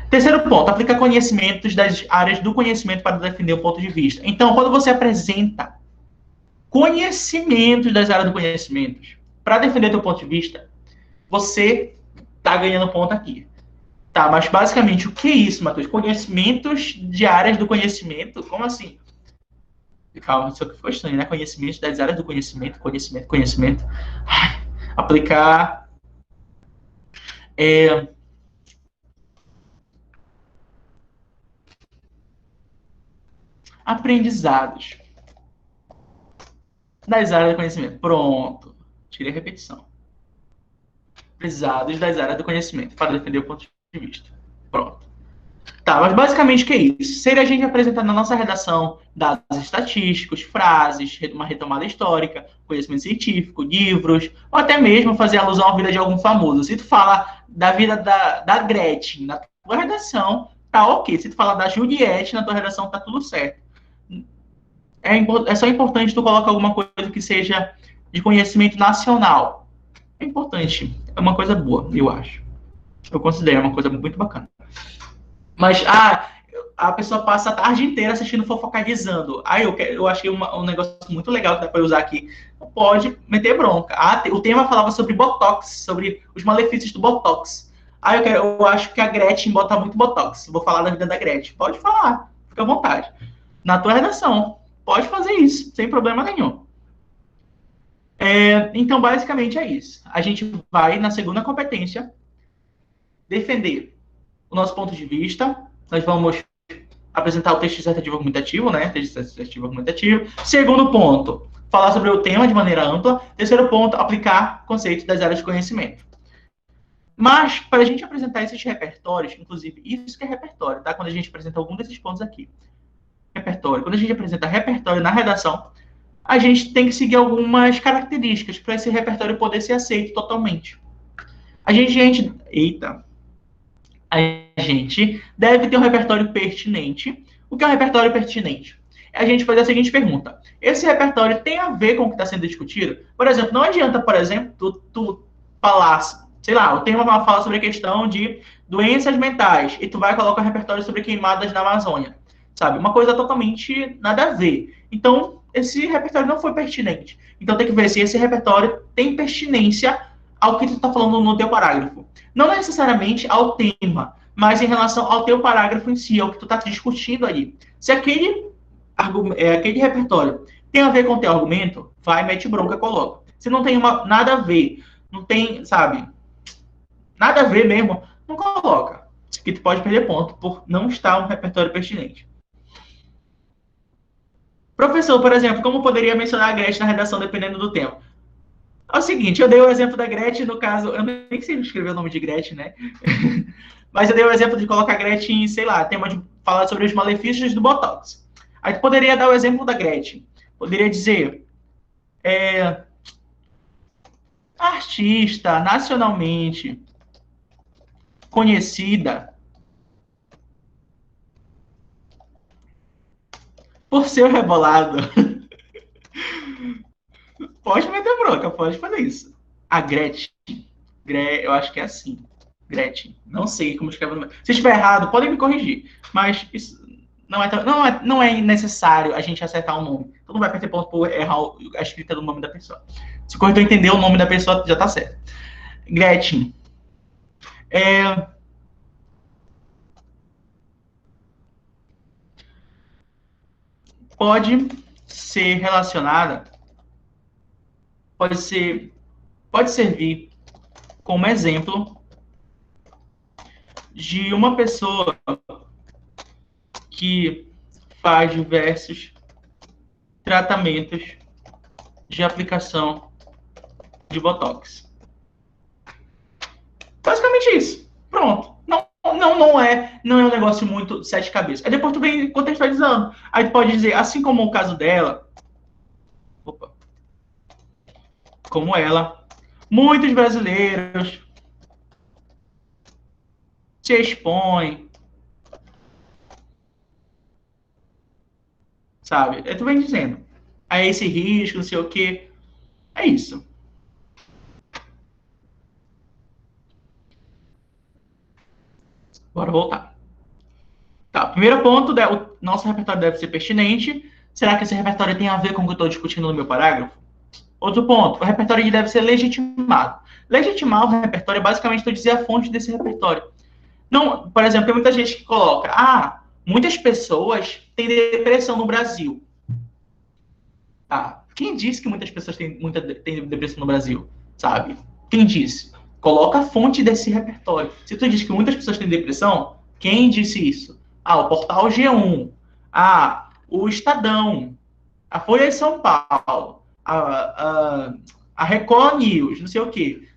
A: Terceiro ponto, aplicar conhecimentos das áreas do conhecimento para defender o ponto de vista. Então, quando você apresenta conhecimentos das áreas do conhecimento para defender teu ponto de vista, você está ganhando ponto aqui. Tá, mas basicamente, o que é isso, Matheus? Conhecimentos de áreas do conhecimento? Como assim? Calma, isso aqui foi estranho, né? Conhecimentos das áreas do conhecimento, conhecimento. Aplicar aprendizados das áreas do conhecimento. Pronto. Tirei a repetição. Aprendizados das áreas do conhecimento para defender o ponto de vista. Pronto. Tá, mas basicamente o que é isso? Seria a gente apresentar na nossa redação dados estatísticos, frases, uma retomada histórica, conhecimento científico, livros, ou até mesmo fazer alusão à vida de algum famoso. Se tu fala da vida da Gretchen na tua redação, tá ok. Se tu fala da Juliette na tua redação, tá tudo certo. É só importante tu colocar alguma coisa que seja de conhecimento nacional. É importante. É uma coisa boa, eu acho. Eu considero uma coisa muito bacana. Mas, a pessoa passa a tarde inteira assistindo Fofocalizando. Aí eu achei um negócio muito legal que dá para usar aqui. Pode meter bronca. O tema falava sobre Botox, sobre os malefícios do Botox. Aí eu acho que a Gretchen bota muito Botox. Vou falar da vida da Gretchen. Pode falar, fica à vontade. Na tua redação, pode fazer isso, sem problema nenhum. Então, basicamente é isso. A gente vai, na segunda competência, defender o nosso ponto de vista. Nós vamos apresentar o texto dissertativo argumentativo, né? Texto dissertativo argumentativo. Segundo ponto, falar sobre o tema de maneira ampla. Terceiro ponto, aplicar conceitos das áreas de conhecimento. Mas, para a gente apresentar esses repertórios, inclusive, isso que é repertório, tá? Quando a gente apresenta algum desses pontos aqui. Repertório. Quando a gente apresenta repertório na redação, a gente tem que seguir algumas características para esse repertório poder ser aceito totalmente. A gente deve ter um repertório pertinente. O que é um repertório pertinente? A gente faz a seguinte pergunta. Esse repertório tem a ver com o que está sendo discutido? Por exemplo, não adianta, por exemplo, tu falar, sei lá, o tema fala sobre a questão de doenças mentais e tu vai colocar um repertório sobre queimadas na Amazônia. Sabe? Uma coisa totalmente nada a ver. Então, esse repertório não foi pertinente. Então, tem que ver se esse repertório tem pertinência ao que tu está falando no teu parágrafo. Não necessariamente ao tema, mas em relação ao teu parágrafo em si, ao que tu está discutindo ali. Se aquele repertório tem a ver com o teu argumento, vai, mete bronca, coloca. Se não tem nada a ver, não tem, sabe, nada a ver mesmo, não coloca. Que tu pode perder ponto por não estar um repertório pertinente. Professor, por exemplo, como poderia mencionar a Gretchen na redação, dependendo do tema? É o seguinte, eu dei o exemplo da Gretchen, no caso, eu nem sei escrever o nome de Gretchen, né? Mas eu dei o exemplo de colocar a Gretchen, sei lá, tema de falar sobre os malefícios do Botox. Aí tu poderia dar o exemplo da Gretchen. Poderia dizer, artista nacionalmente conhecida por seu rebolado. Pode meter bronca, pode fazer isso. A Gretchen, eu acho que é assim. Gretchen, não sei como escreve o nome. Se estiver errado, podem me corrigir. Mas isso não é necessário a gente acertar o nome. Então não vai perder ponto por errar a escrita do nome da pessoa. Se o corretor entender o nome da pessoa, já está certo. Gretchen. Pode ser relacionada, pode servir como exemplo de uma pessoa que faz diversos tratamentos de aplicação de Botox. Basicamente isso. Pronto. Não é um negócio muito sete cabeças. Aí depois tu vem contextualizando. Aí tu pode dizer, assim como o caso dela... Opa. como ela. Muitos brasileiros se expõem, sabe? Eu tô bem dizendo. A esse risco, não sei o quê. É isso. Bora voltar. Tá, primeiro ponto, o nosso repertório deve ser pertinente. Será que esse repertório tem a ver com o que eu estou discutindo no meu parágrafo? Outro ponto, o repertório deve ser legitimado. Legitimar o repertório é basicamente eu dizer a fonte desse repertório. Não, por exemplo, tem muita gente que coloca, muitas pessoas têm depressão no Brasil. Tá, quem disse que muitas pessoas têm depressão no Brasil? Sabe? Quem disse? Coloca a fonte desse repertório. Se tu diz que muitas pessoas têm depressão, quem disse isso? O portal G1. O Estadão. A Folha de São Paulo. A Record News, não sei o quê.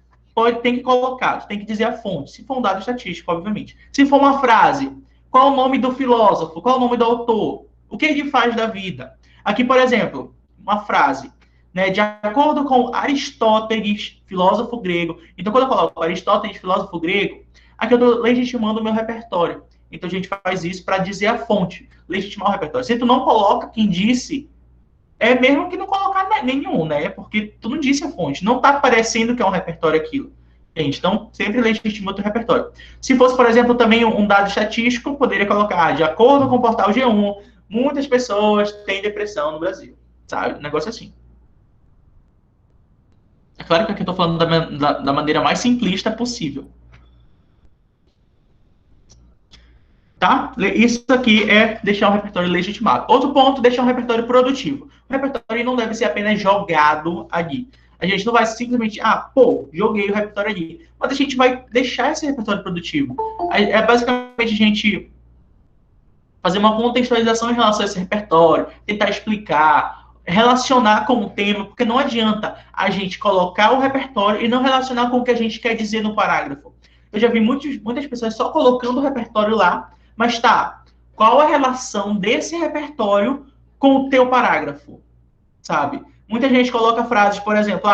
A: Tem que colocar, tem que dizer a fonte. Se for um dado estatístico, obviamente. Se for uma frase, qual o nome do filósofo? Qual o nome do autor? O que ele faz da vida? Aqui, por exemplo, uma frase, né? De acordo com Aristóteles, filósofo grego. Então, quando eu coloco Aristóteles, filósofo grego, aqui eu estou legitimando o meu repertório. Então, a gente faz isso para dizer a fonte, legitimar o repertório. Se tu não coloca quem disse, é mesmo que não colocar nenhum, né? Porque tu não disse a fonte. Não está parecendo que é um repertório aquilo. Entende? Então, sempre legitima o teu repertório. Se fosse, por exemplo, também um dado estatístico, poderia colocar, de acordo com o portal G1, muitas pessoas têm depressão no Brasil. Sabe? Um negócio assim. É claro que aqui eu estou falando da maneira mais simplista possível. Tá? Isso aqui é deixar o repertório legitimado. Outro ponto, deixar um repertório produtivo. O repertório não deve ser apenas jogado ali. A gente não vai simplesmente, joguei o repertório ali. Mas a gente vai deixar esse repertório produtivo. É basicamente a gente fazer uma contextualização em relação a esse repertório, tentar explicar, relacionar com o tema, porque não adianta a gente colocar o repertório e não relacionar com o que a gente quer dizer no parágrafo. Eu já vi muitas pessoas só colocando o repertório lá, mas qual a relação desse repertório com o teu parágrafo? Sabe? Muita gente coloca frases, por exemplo,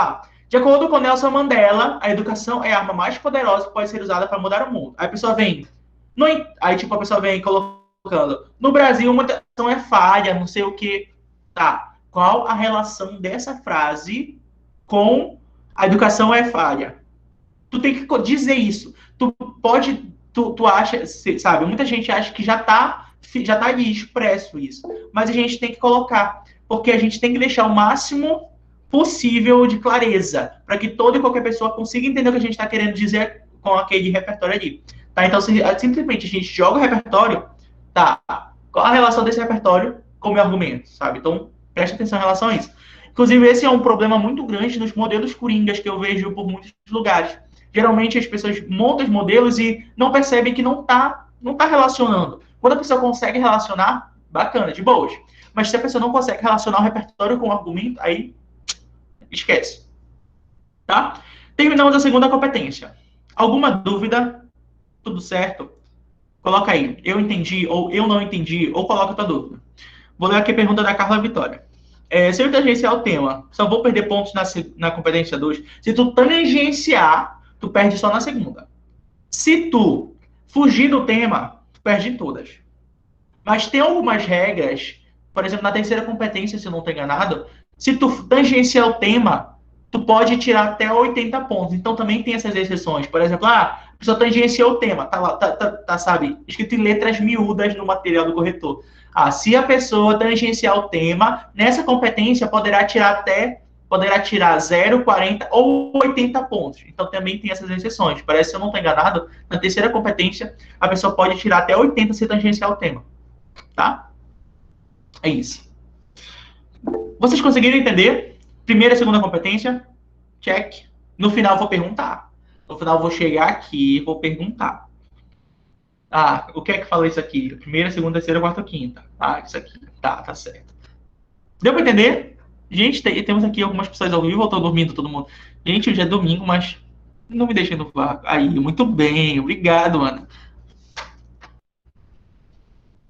A: de acordo com Nelson Mandela, a educação é a arma mais poderosa que pode ser usada para mudar o mundo. Aí a pessoa vem, a pessoa vem colocando, no Brasil uma educação é falha, não sei o que. Qual a relação dessa frase com a educação é falha? Tu tem que dizer isso. Tu acha, sabe, muita gente acha que já tá ali expresso isso. Mas a gente tem que colocar, porque a gente tem que deixar o máximo possível de clareza, para que toda e qualquer pessoa consiga entender o que a gente está querendo dizer com aquele repertório ali. Então, simplesmente a gente joga o repertório, qual a relação desse repertório com o meu argumento, sabe? Então, preste atenção em relação a isso. Inclusive, esse é um problema muito grande nos modelos coringas que eu vejo por muitos lugares. Geralmente as pessoas montam os modelos e não percebem que não tá relacionando. Quando a pessoa consegue relacionar, bacana, de boas. Mas se a pessoa não consegue relacionar o repertório com o argumento, aí esquece. Tá? Terminamos a segunda competência. Alguma dúvida? Tudo certo? Coloca aí, eu entendi, ou eu não entendi, ou coloca a tua dúvida. Vou ler aqui a pergunta da Carla Vitória. Se eu tangenciar o tema, só vou perder pontos na competência 2. Se tu tangenciar, tu perde só na segunda. Se tu fugir do tema, tu perde em todas. Mas tem algumas regras, por exemplo, na terceira competência, se eu não estou enganado, se tu tangenciar o tema, tu pode tirar até 80 pontos. Então também tem essas exceções. Por exemplo, a pessoa tangenciou o tema, tá lá, sabe, escrito em letras miúdas no material do corretor. Se a pessoa tangenciar o tema, nessa competência poderá tirar 0, 40 ou 80 pontos. Então também tem essas exceções. Parece que eu não estou enganado, na terceira competência, a pessoa pode tirar até 80 se tangenciar o tema. Tá? É isso. Vocês conseguiram entender? Primeira e segunda competência? Check. No final eu vou perguntar. No final eu vou chegar aqui e vou perguntar. O que é que fala isso aqui? Primeira, segunda, terceira, quarta, quinta. Isso aqui. Tá certo. Deu pra entender? Gente, temos aqui algumas pessoas ao vivo, ou tô dormindo todo mundo? Gente, hoje é domingo, mas não me deixem no vácuo. Aí, muito bem. Obrigado, Ana.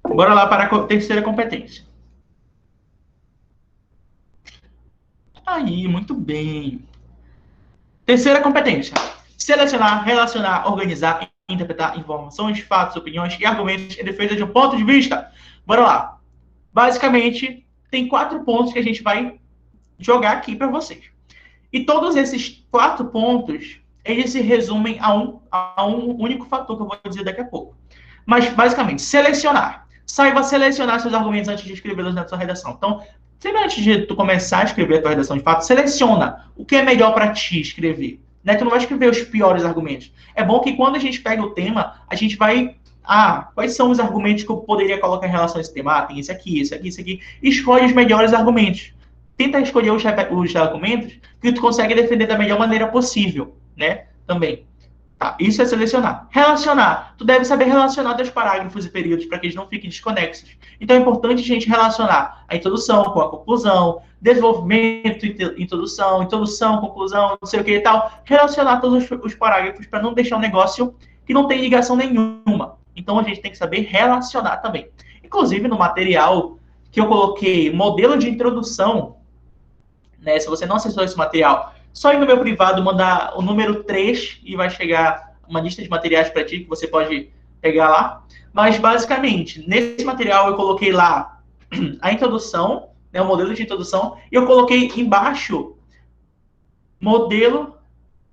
A: Bora lá para a terceira competência. Aí, muito bem. Terceira competência: selecionar, relacionar, organizar e interpretar informações, fatos, opiniões e argumentos em defesa de um ponto de vista. Bora lá. Basicamente, tem 4 pontos que a gente vai jogar aqui para vocês. E todos esses 4 pontos, eles se resumem a um único fator que eu vou dizer daqui a pouco. Mas, basicamente, selecionar. Saiba selecionar seus argumentos antes de escrevê-los na sua redação. Então, sempre antes de tu começar a escrever a tua redação de fato, seleciona o que é melhor para ti escrever. Né? Tu não vai escrever os piores argumentos. É bom que quando a gente pega o tema, a gente vai... quais são os argumentos que eu poderia colocar em relação a esse tema? Tem esse aqui, esse aqui, esse aqui. Escolhe os melhores argumentos. Tenta escolher os argumentos que tu consegue defender da melhor maneira possível, né? Também. Tá, isso é selecionar. Relacionar. Tu deve saber relacionar teus parágrafos e períodos para que eles não fiquem desconexos. Então é importante a gente relacionar a introdução com a conclusão, desenvolvimento, introdução, conclusão, não sei o que e tal. Relacionar todos os parágrafos para não deixar um negócio que não tem ligação nenhuma. Então a gente tem que saber relacionar também. Inclusive no material que eu coloquei modelo de introdução, né, se você não acessou esse material, só ir no meu privado, mandar o número 3 e vai chegar uma lista de materiais para ti que você pode pegar lá. Mas, basicamente, nesse material eu coloquei lá a introdução, né, o modelo de introdução, e eu coloquei embaixo modelo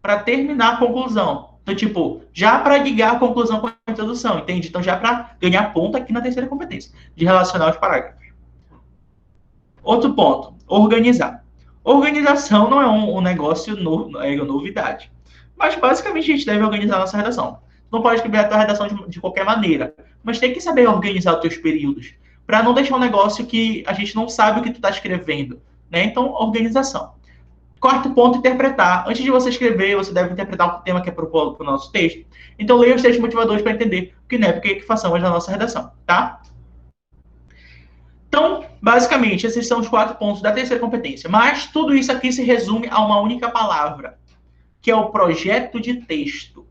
A: para terminar a conclusão. Então, tipo, já para ligar a conclusão com a introdução, entende? Então, já para ganhar ponto aqui na terceira competência, de relacionar os parágrafos. Outro ponto, organizar. Organização não é um negócio novidade. Mas, basicamente, a gente deve organizar a nossa redação. Não pode escrever a tua redação de qualquer maneira. Mas tem que saber organizar os teus períodos. Para não deixar um negócio que a gente não sabe o que tu está escrevendo. Né? Então, organização. Quarto ponto, interpretar. Antes de você escrever, você deve interpretar o tema que é proposto para o nosso texto. Então, leia os textos motivadores para entender o que não é, porque é que façamos na nossa redação. Tá? Então, basicamente, esses são os 4 pontos da terceira competência. Mas tudo isso aqui se resume a uma única palavra, que é o projeto de texto.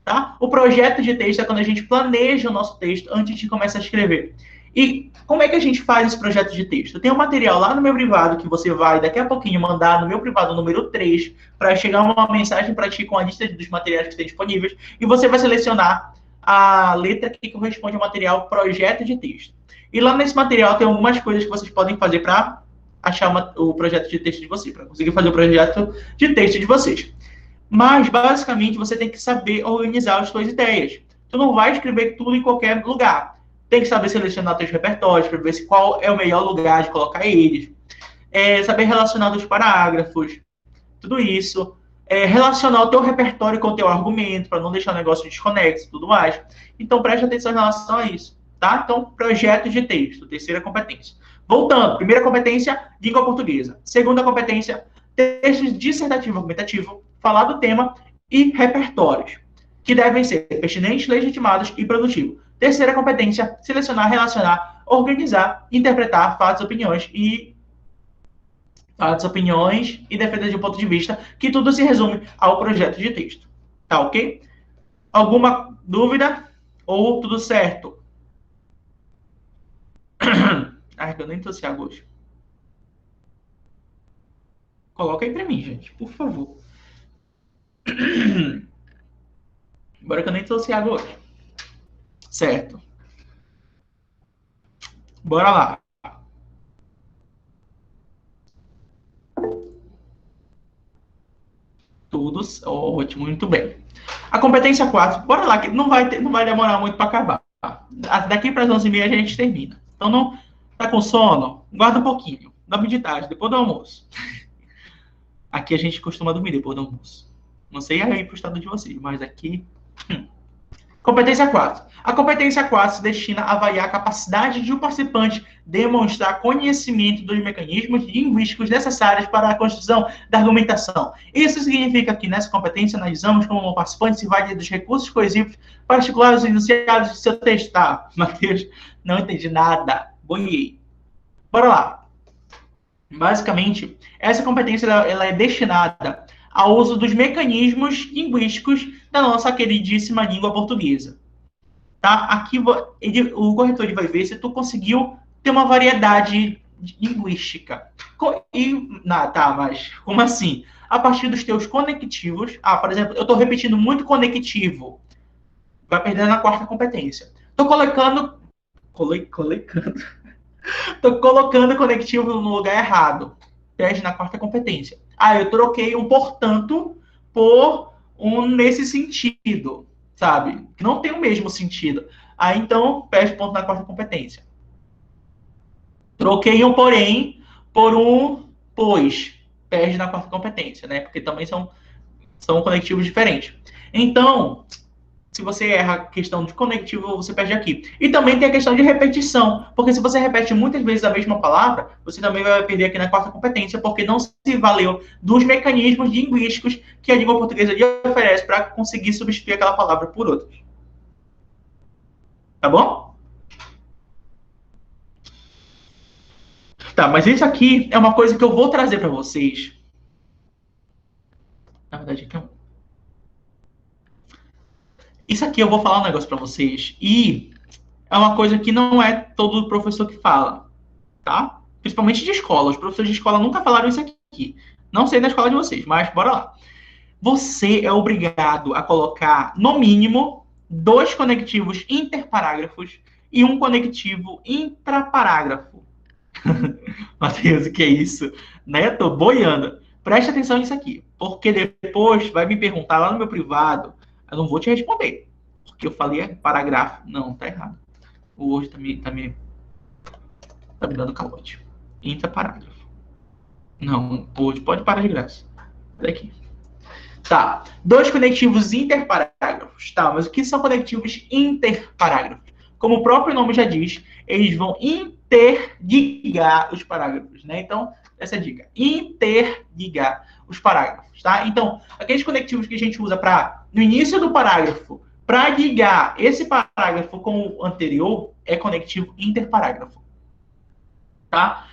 A: Tá? O projeto de texto é quando a gente planeja o nosso texto antes de começar a escrever. E como é que a gente faz esse projeto de texto? Tem um material lá no meu privado que você vai daqui a pouquinho mandar no meu privado número 3 para chegar uma mensagem para ti com a lista dos materiais que tem disponíveis e você vai selecionar a letra que corresponde ao material projeto de texto. E lá nesse material tem algumas coisas que vocês podem fazer para achar o projeto de texto de vocês, para conseguir fazer o projeto de texto de vocês. Mas, basicamente, você tem que saber organizar as suas ideias. Tu não vai escrever tudo em qualquer lugar. Tem que saber selecionar teus repertórios para ver qual é o melhor lugar de colocar eles. Saber relacionar os parágrafos. Tudo isso. Relacionar o teu repertório com o teu argumento, para não deixar o negócio desconexo e tudo mais. Então, preste atenção em relação a isso. Tá? Então, projeto de texto, terceira competência. Voltando, primeira competência, língua portuguesa. Segunda competência, texto dissertativo argumentativo, falar do tema e repertórios, que devem ser pertinentes, legitimados e produtivos. Terceira competência, selecionar, relacionar, organizar, interpretar fatos, opiniões e defesa de um ponto de vista, que tudo se resume ao projeto de texto. Tá ok? Alguma dúvida? Ou tudo certo? Ai, que eu nem trouxe água hoje. Coloca aí pra mim, gente, por favor. Embora que eu nem trouxe água hoje. Certo. Bora lá. Tudo ótimo, muito bem. A competência 4, bora lá, que não vai demorar muito para acabar. Daqui para as 11h30 a gente termina. Então, não tá com sono? Guarda um pouquinho. Dorme de tarde, depois do almoço. Aqui a gente costuma dormir depois do almoço. Não sei aí pro estado de vocês, mas aqui... Competência 4. A competência 4 se destina a avaliar a capacidade de um participante demonstrar conhecimento dos mecanismos linguísticos necessários para a construção da argumentação. Isso significa que nessa competência analisamos como o participante se vale dos recursos coesivos particulares enunciados de seu texto. Tá, Matheus, não entendi nada. Boiei. Bora lá. Basicamente, essa competência ela é destinada ao uso dos mecanismos linguísticos da nossa queridíssima língua portuguesa. Tá? Aqui o corretor vai ver se tu conseguiu ter uma variedade linguística. Tá, mas como assim? a partir dos teus conectivos. Ah, por exemplo, eu estou repetindo muito conectivo. Vai perder na quarta competência. Estou colocando... Estou colocando conectivo no lugar errado. Perde na quarta competência. Ah, eu troquei um portanto por um nesse sentido, sabe? Não tem o mesmo sentido. Aí, então, perde ponto na quarta competência. Troquei um porém por um pois. Perde na quarta competência, né? Porque também são conectivos diferentes. Então, se você erra a questão de conectivo, você perde aqui. E também tem a questão de repetição, porque se você repete muitas vezes a mesma palavra, você também vai perder aqui na quarta competência, porque não se valeu dos mecanismos linguísticos que a língua portuguesa lhe oferece para conseguir substituir aquela palavra por outras. Tá bom? Tá, mas isso aqui é uma coisa que eu vou trazer para vocês. Na verdade, aqui é um... Isso aqui eu vou falar um negócio para vocês e é uma coisa que não é todo professor que fala, tá? Principalmente de escola. Os professores de escola nunca falaram isso aqui. Não sei na escola de vocês, mas bora lá. Você é obrigado a colocar, no mínimo, 2 conectivos interparágrafos e um conectivo intraparágrafo. Matheus, o que é isso? Né? Tô boiando. Preste atenção nisso aqui, porque depois vai me perguntar lá no meu privado, eu não vou te responder, porque eu falei parágrafo. Não, tá errado. O hoje tá me dando calote. Intraparágrafo. Não, hoje pode parar de graça. Daqui. Tá. 2 conectivos interparágrafos. Tá, mas o que são conectivos interparágrafos? Como o próprio nome já diz, eles vão interligar os parágrafos, né? Então, essa é a dica. Interligar os parágrafos, tá? Então, aqueles conectivos que a gente usa para no início do parágrafo, para ligar esse parágrafo com o anterior, é conectivo interparágrafo. Tá?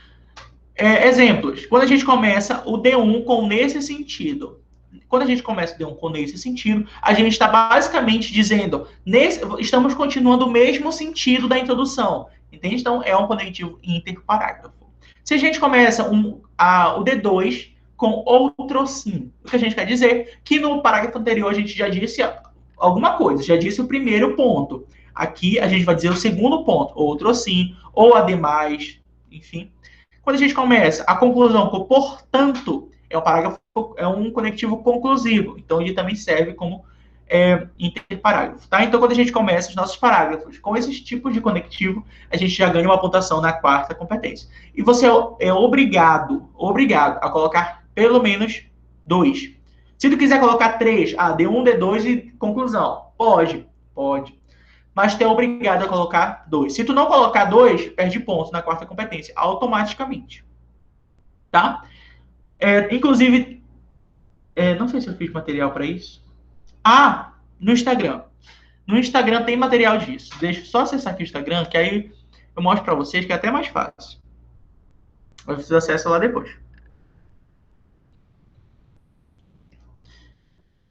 A: Exemplos. Quando a gente começa o D1 com nesse sentido. Quando a gente começa o D1 com nesse sentido, a gente está basicamente dizendo, estamos continuando o mesmo sentido da introdução. Entende? Então, é um conectivo interparágrafo. Se a gente começa o D2 com outro sim, o que a gente quer dizer? Que no parágrafo anterior a gente já disse alguma coisa, já disse o primeiro ponto. Aqui a gente vai dizer o segundo ponto, outro sim, ou ademais, enfim. Quando a gente começa a conclusão com portanto, é um conectivo conclusivo. Então, ele também serve como interparágrafo. Tá? Então, quando a gente começa os nossos parágrafos com esses tipos de conectivo, a gente já ganha uma pontuação na quarta competência. E você é obrigado a colocar pelo menos 2. Se tu quiser colocar 3, D1, D2 e conclusão. Pode. Mas tu é obrigado a colocar 2. Se tu não colocar 2, perde pontos na quarta competência, automaticamente. Tá? Inclusive, não sei se eu fiz material para isso. No Instagram. No Instagram tem material disso. Deixa eu só acessar aqui o Instagram, que aí eu mostro para vocês que é até mais fácil. Vocês acessam lá depois.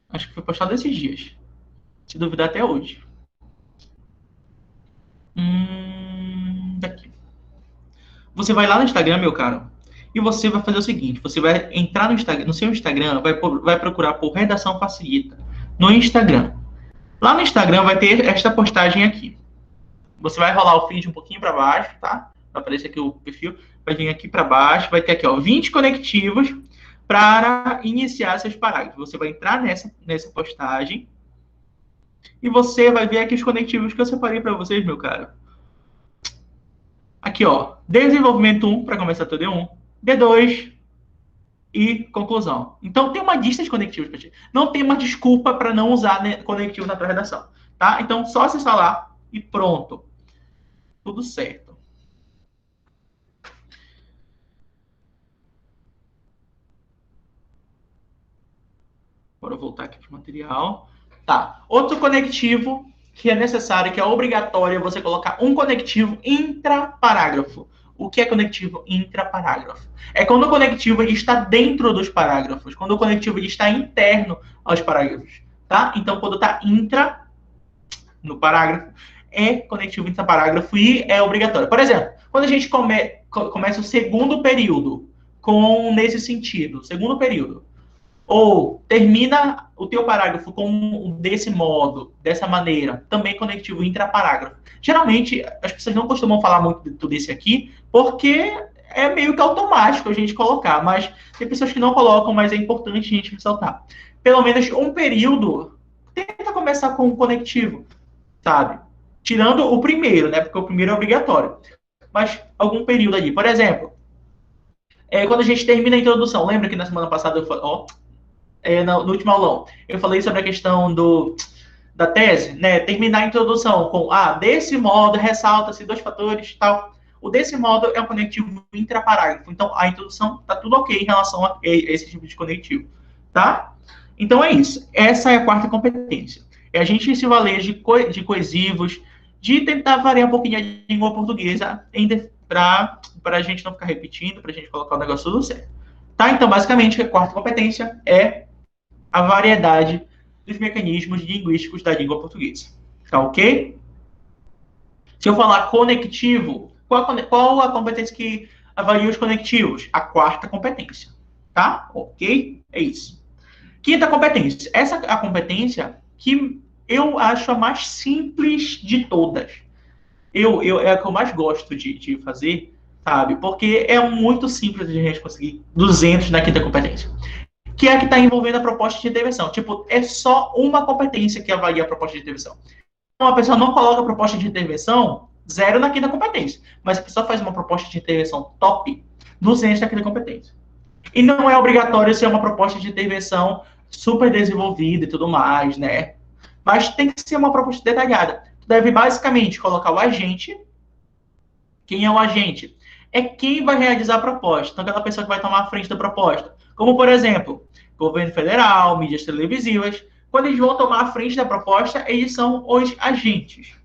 A: Acho que foi postado esses dias. Se duvidar, até hoje. Daqui. Você vai lá no Instagram, meu caro, e você vai fazer o seguinte: você vai entrar no seu Instagram, vai procurar por Redação Facilita no Instagram. Lá no Instagram vai ter esta postagem aqui. Você vai rolar o feed um pouquinho para baixo, tá? Vai aparecer aqui o perfil, vai vir aqui para baixo, vai ter aqui, 20 conectivos para iniciar seus parágrafos. Você vai entrar nessa postagem e você vai ver aqui os conectivos que eu separei para vocês, meu caro. Aqui, desenvolvimento 1 para começar teu D1, D2 e conclusão. Então, tem uma lista de conectivos para ti. Não tem uma desculpa para não usar conectivos na tua redação, tá? Então, só acessar lá e pronto. Tudo certo. Bora voltar aqui para o material. Tá. Outro conectivo que é necessário, que é obrigatório você colocar um conectivo intraparágrafo. O que é conectivo intraparágrafo? É quando o conectivo ele está dentro dos parágrafos, quando o conectivo ele está interno aos parágrafos, tá? Então, quando está intra no parágrafo, é conectivo intraparágrafo e é obrigatório. Por exemplo, quando a gente começa o segundo período com nesse sentido, segundo período, Ou termina o teu parágrafo com desse modo, dessa maneira, também conectivo intraparágrafo. Geralmente, as pessoas não costumam falar muito de tudo isso aqui, porque é meio que automático a gente colocar, mas tem pessoas que não colocam, mas é importante a gente ressaltar. Pelo menos um período, tenta começar com o conectivo, sabe? Tirando o primeiro, né? Porque o primeiro é obrigatório. Mas algum período ali. Por exemplo, quando a gente termina a introdução, lembra que na semana passada eu falei, no último aulão, eu falei sobre a questão da tese, né? Terminar a introdução com, desse modo, ressalta-se dois fatores tal. O desse modo é um conectivo intraparágrafo. Então, a introdução tá tudo ok em relação a esse tipo de conectivo, tá? Então, é isso. Essa é a quarta competência. É a gente se valer de coesivos, de tentar variar um pouquinho a língua portuguesa para a gente não ficar repetindo, para a gente colocar o negócio tudo certo. Tá? Então, basicamente, a quarta competência é a variedade dos mecanismos linguísticos da língua portuguesa. Tá ok? Se eu falar conectivo, qual a competência que avalia os conectivos? A quarta competência. Tá? Ok? É isso. Quinta competência. Essa é a competência que eu acho a mais simples de todas. É a que eu mais gosto de fazer, sabe? Porque é muito simples de a gente conseguir 200 na quinta competência, que é a que está envolvendo a proposta de intervenção. Tipo, é só uma competência que avalia a proposta de intervenção. Então, a pessoa não coloca a proposta de intervenção, zero na quinta competência. Mas a pessoa faz uma proposta de intervenção top, 200 na quinta competência. E não é obrigatório ser uma proposta de intervenção super desenvolvida e tudo mais, né? Mas tem que ser uma proposta detalhada. Tu deve basicamente colocar o agente. Quem é o agente? É quem vai realizar a proposta. Então, aquela pessoa que vai tomar a frente da proposta. Como, por exemplo, governo federal, mídias televisivas. Quando eles vão tomar a frente da proposta, eles são os agentes.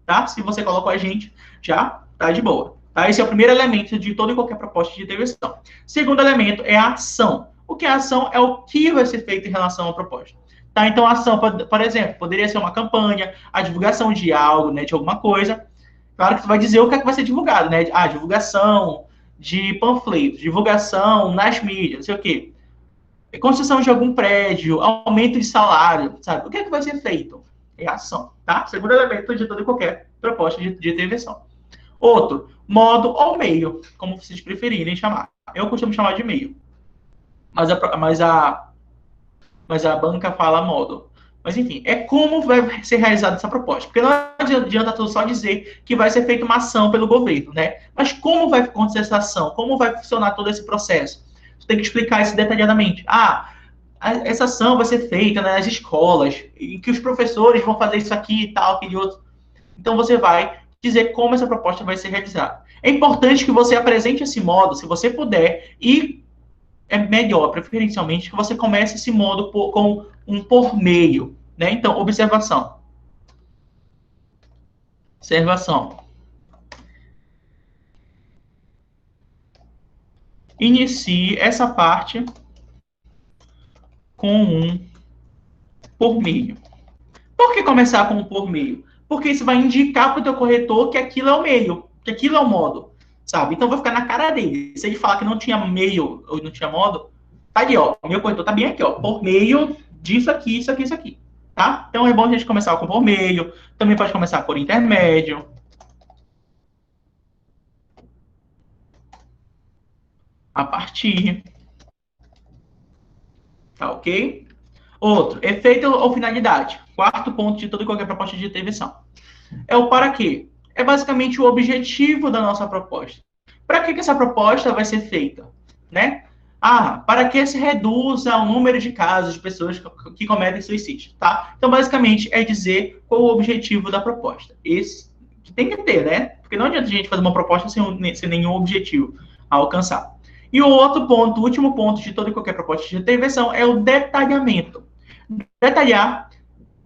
A: Tá? Se você coloca o agente, já tá de boa. Tá? Esse é o primeiro elemento de toda e qualquer proposta de intervenção. Segundo elemento é a ação. O que é a ação? É o que vai ser feito em relação à proposta. Tá? Então, a ação, por exemplo, poderia ser uma campanha, a divulgação de algo, né, de alguma coisa. Claro que você vai dizer o que é que vai ser divulgado, né? Divulgação de panfletos, divulgação nas mídias, não sei o quê. Construção de algum prédio, aumento de salário, sabe? O que é que vai ser feito? É ação, tá? Segundo elemento de toda e qualquer proposta de intervenção. Outro, modo ou meio, como vocês preferirem chamar. Eu costumo chamar de meio. Mas a banca fala modo. Mas, enfim, é como vai ser realizada essa proposta. Porque não adianta tu só dizer que vai ser feita uma ação pelo governo, né? Mas como vai acontecer essa ação? Como vai funcionar todo esse processo? Tu tem que explicar isso detalhadamente. Essa ação vai ser feita nas escolas, e que os professores vão fazer isso aqui e tal, aquele outro. Então, você vai dizer como essa proposta vai ser realizada. É importante que você apresente esse modo, se você puder, e é melhor, preferencialmente, que você comece esse modo com um por meio, né? Então, observação. Observação. Inicie essa parte com um por meio. Por que começar com um por meio? Porque isso vai indicar para o teu corretor que aquilo é o meio, que aquilo é o modo, sabe? Então vai ficar na cara dele. Se ele falar que não tinha meio ou não tinha modo, tá ali, ó. O meu corretor tá bem aqui, ó. Por meio disso aqui, isso aqui, isso aqui. Tá? Então é bom a gente começar com por meio. Também pode começar por intermédio. A partir. Tá ok? Outro, efeito ou finalidade. Quarto ponto de toda e qualquer proposta de intervenção. É o para quê? É basicamente o objetivo da nossa proposta. Para que essa proposta vai ser feita? Né? Para que se reduza o número de casos de pessoas que cometem suicídio, tá? Então, basicamente, é dizer qual o objetivo da proposta. Esse que tem que ter, né? Porque não adianta a gente fazer uma proposta sem nenhum objetivo a alcançar. E o outro ponto, o último ponto de toda e qualquer proposta de intervenção é o detalhamento. Detalhar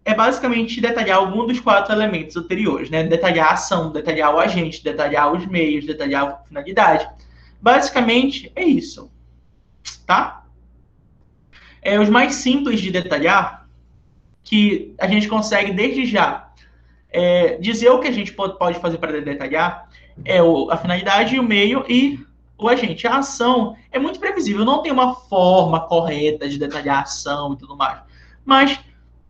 A: é basicamente detalhar algum dos quatro elementos anteriores, né? Detalhar a ação, detalhar o agente, detalhar os meios, detalhar a finalidade. Basicamente é isso, tá? Os mais simples de detalhar, que a gente consegue desde já dizer o que a gente pode fazer para detalhar, a finalidade, o meio e o agente. A ação é muito previsível, não tem uma forma correta de detalhar a ação e tudo mais. Mas,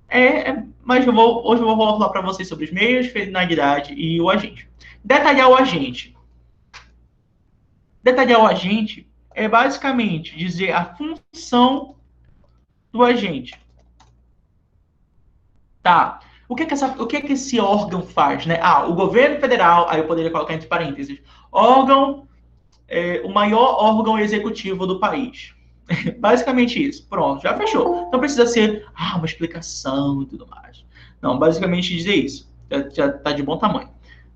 A: hoje eu vou falar para vocês sobre os meios, finalidade e o agente. Detalhar o agente. Detalhar o agente é basicamente dizer a função do agente. Tá. O que é que esse órgão faz, né? Ah, o governo federal, aí eu poderia colocar entre parênteses, órgão, o maior órgão executivo do país. Basicamente isso. Pronto, já fechou. Não precisa ser uma explicação e tudo mais. Não, basicamente dizer isso. Já tá de bom tamanho.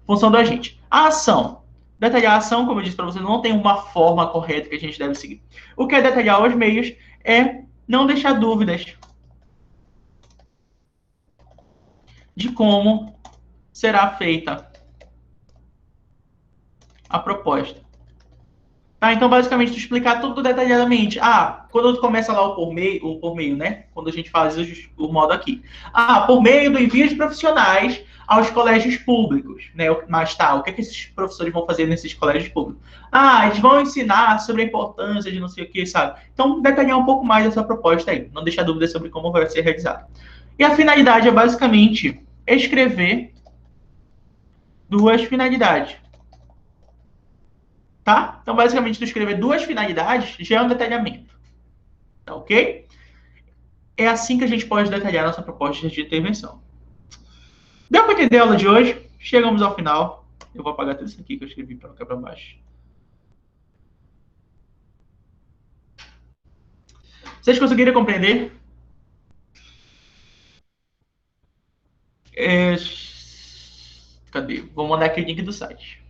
A: Função do agente. A ação. Detalhar a ação, como eu disse para você, não tem uma forma correta que a gente deve seguir. O que é detalhar os meios é não deixar dúvidas de como será feita a proposta. Tá, então, basicamente, tu explicar tudo detalhadamente. Ah, quando tu começa lá o por meio, né? Quando a gente faz o modo aqui. Ah, por meio do envio de profissionais aos colégios públicos, né? Mas tá, o que, é que esses professores vão fazer nesses colégios públicos? Ah, eles vão ensinar sobre a importância de não sei o que, sabe? Então, detalhar um pouco mais essa proposta aí. Não deixar dúvidas sobre como vai ser realizado. E a finalidade é basicamente escrever duas finalidades. Tá? Então, basicamente, tu escrever duas finalidades já é um detalhamento. Tá ok? É assim que a gente pode detalhar nossa proposta de intervenção. Deu para entender a aula de hoje? Chegamos ao final. Eu vou apagar tudo isso aqui que eu escrevi para cá para baixo. Vocês conseguiram compreender? É... Cadê? Vou mandar aqui o link do site.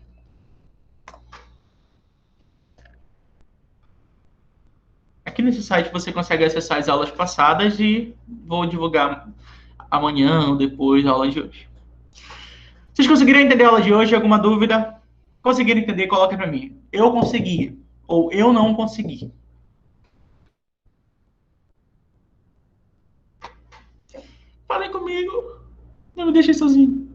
A: Aqui nesse site você consegue acessar as aulas passadas e vou divulgar amanhã ou depois a aula de hoje. Vocês conseguiram entender a aula de hoje? Alguma dúvida? Conseguiram entender? Coloque para mim. Eu consegui. Ou eu não consegui. Falem comigo. Não me deixem sozinho.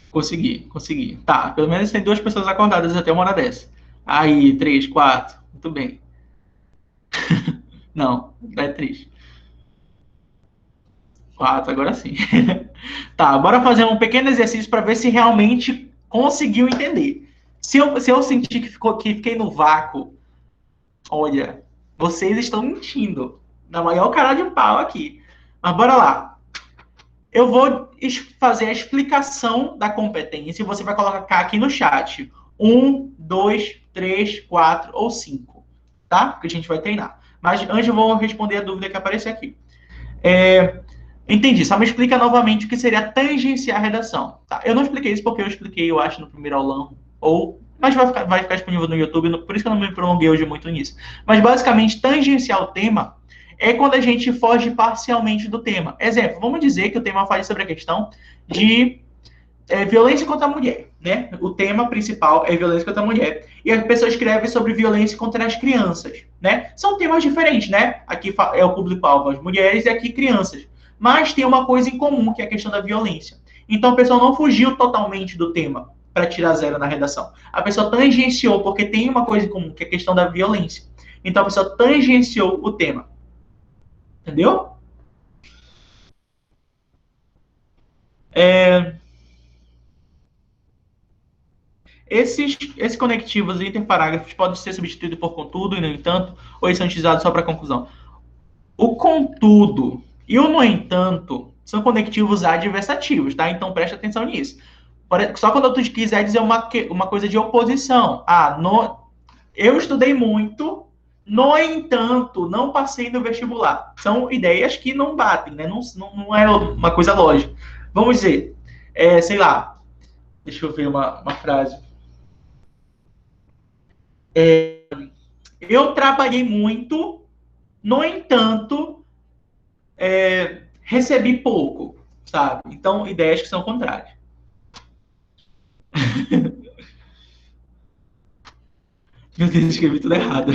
A: Consegui, consegui. Tá, pelo menos tem duas pessoas acordadas até uma hora dessa. Aí, três, quatro. Muito bem. Não, é três. Quatro, agora sim. Tá, bora fazer um pequeno exercício para ver se realmente conseguiu entender. Se eu sentir que fiquei no vácuo, olha, vocês estão mentindo. Na maior cara de pau aqui. Mas bora lá. Eu vou fazer a explicação da competência e você vai colocar aqui no chat. Um, dois, três, quatro ou cinco. Tá? Que a gente vai treinar. Mas antes eu vou responder a dúvida que apareceu aqui. Entendi. Só me explica novamente o que seria tangenciar a redação. Tá? Eu não expliquei isso porque eu expliquei, eu acho, no primeiro aulão. Mas vai ficar disponível no YouTube, por isso que eu não me prolonguei hoje muito nisso. Mas basicamente, tangenciar o tema é quando a gente foge parcialmente do tema. Exemplo, vamos dizer que o tema fala sobre a questão de violência contra a mulher, né? O tema principal é violência contra a mulher. E a pessoa escreve sobre violência contra as crianças, né? São temas diferentes, né? Aqui é o público-alvo as mulheres e aqui crianças. Mas tem uma coisa em comum, que é a questão da violência. Então a pessoa não fugiu totalmente do tema para tirar zero na redação. A pessoa tangenciou, porque tem uma coisa em comum, que é a questão da violência. Então a pessoa tangenciou o tema. Entendeu? É, esses conectivos interparágrafos podem ser substituídos por contudo e no entanto, ou eles são utilizados só para conclusão. O contudo e o no entanto são conectivos adversativos, tá? Então preste atenção nisso. Só quando tu quiser dizer uma coisa de oposição. Eu estudei muito, no entanto, não passei no vestibular. São ideias que não batem, né? Não é uma coisa lógica. Vamos dizer, sei lá, deixa eu ver uma frase. Eu trabalhei muito, no entanto, recebi pouco, sabe? Então, ideias que são contrárias. Meu Deus, escrevi tudo errado.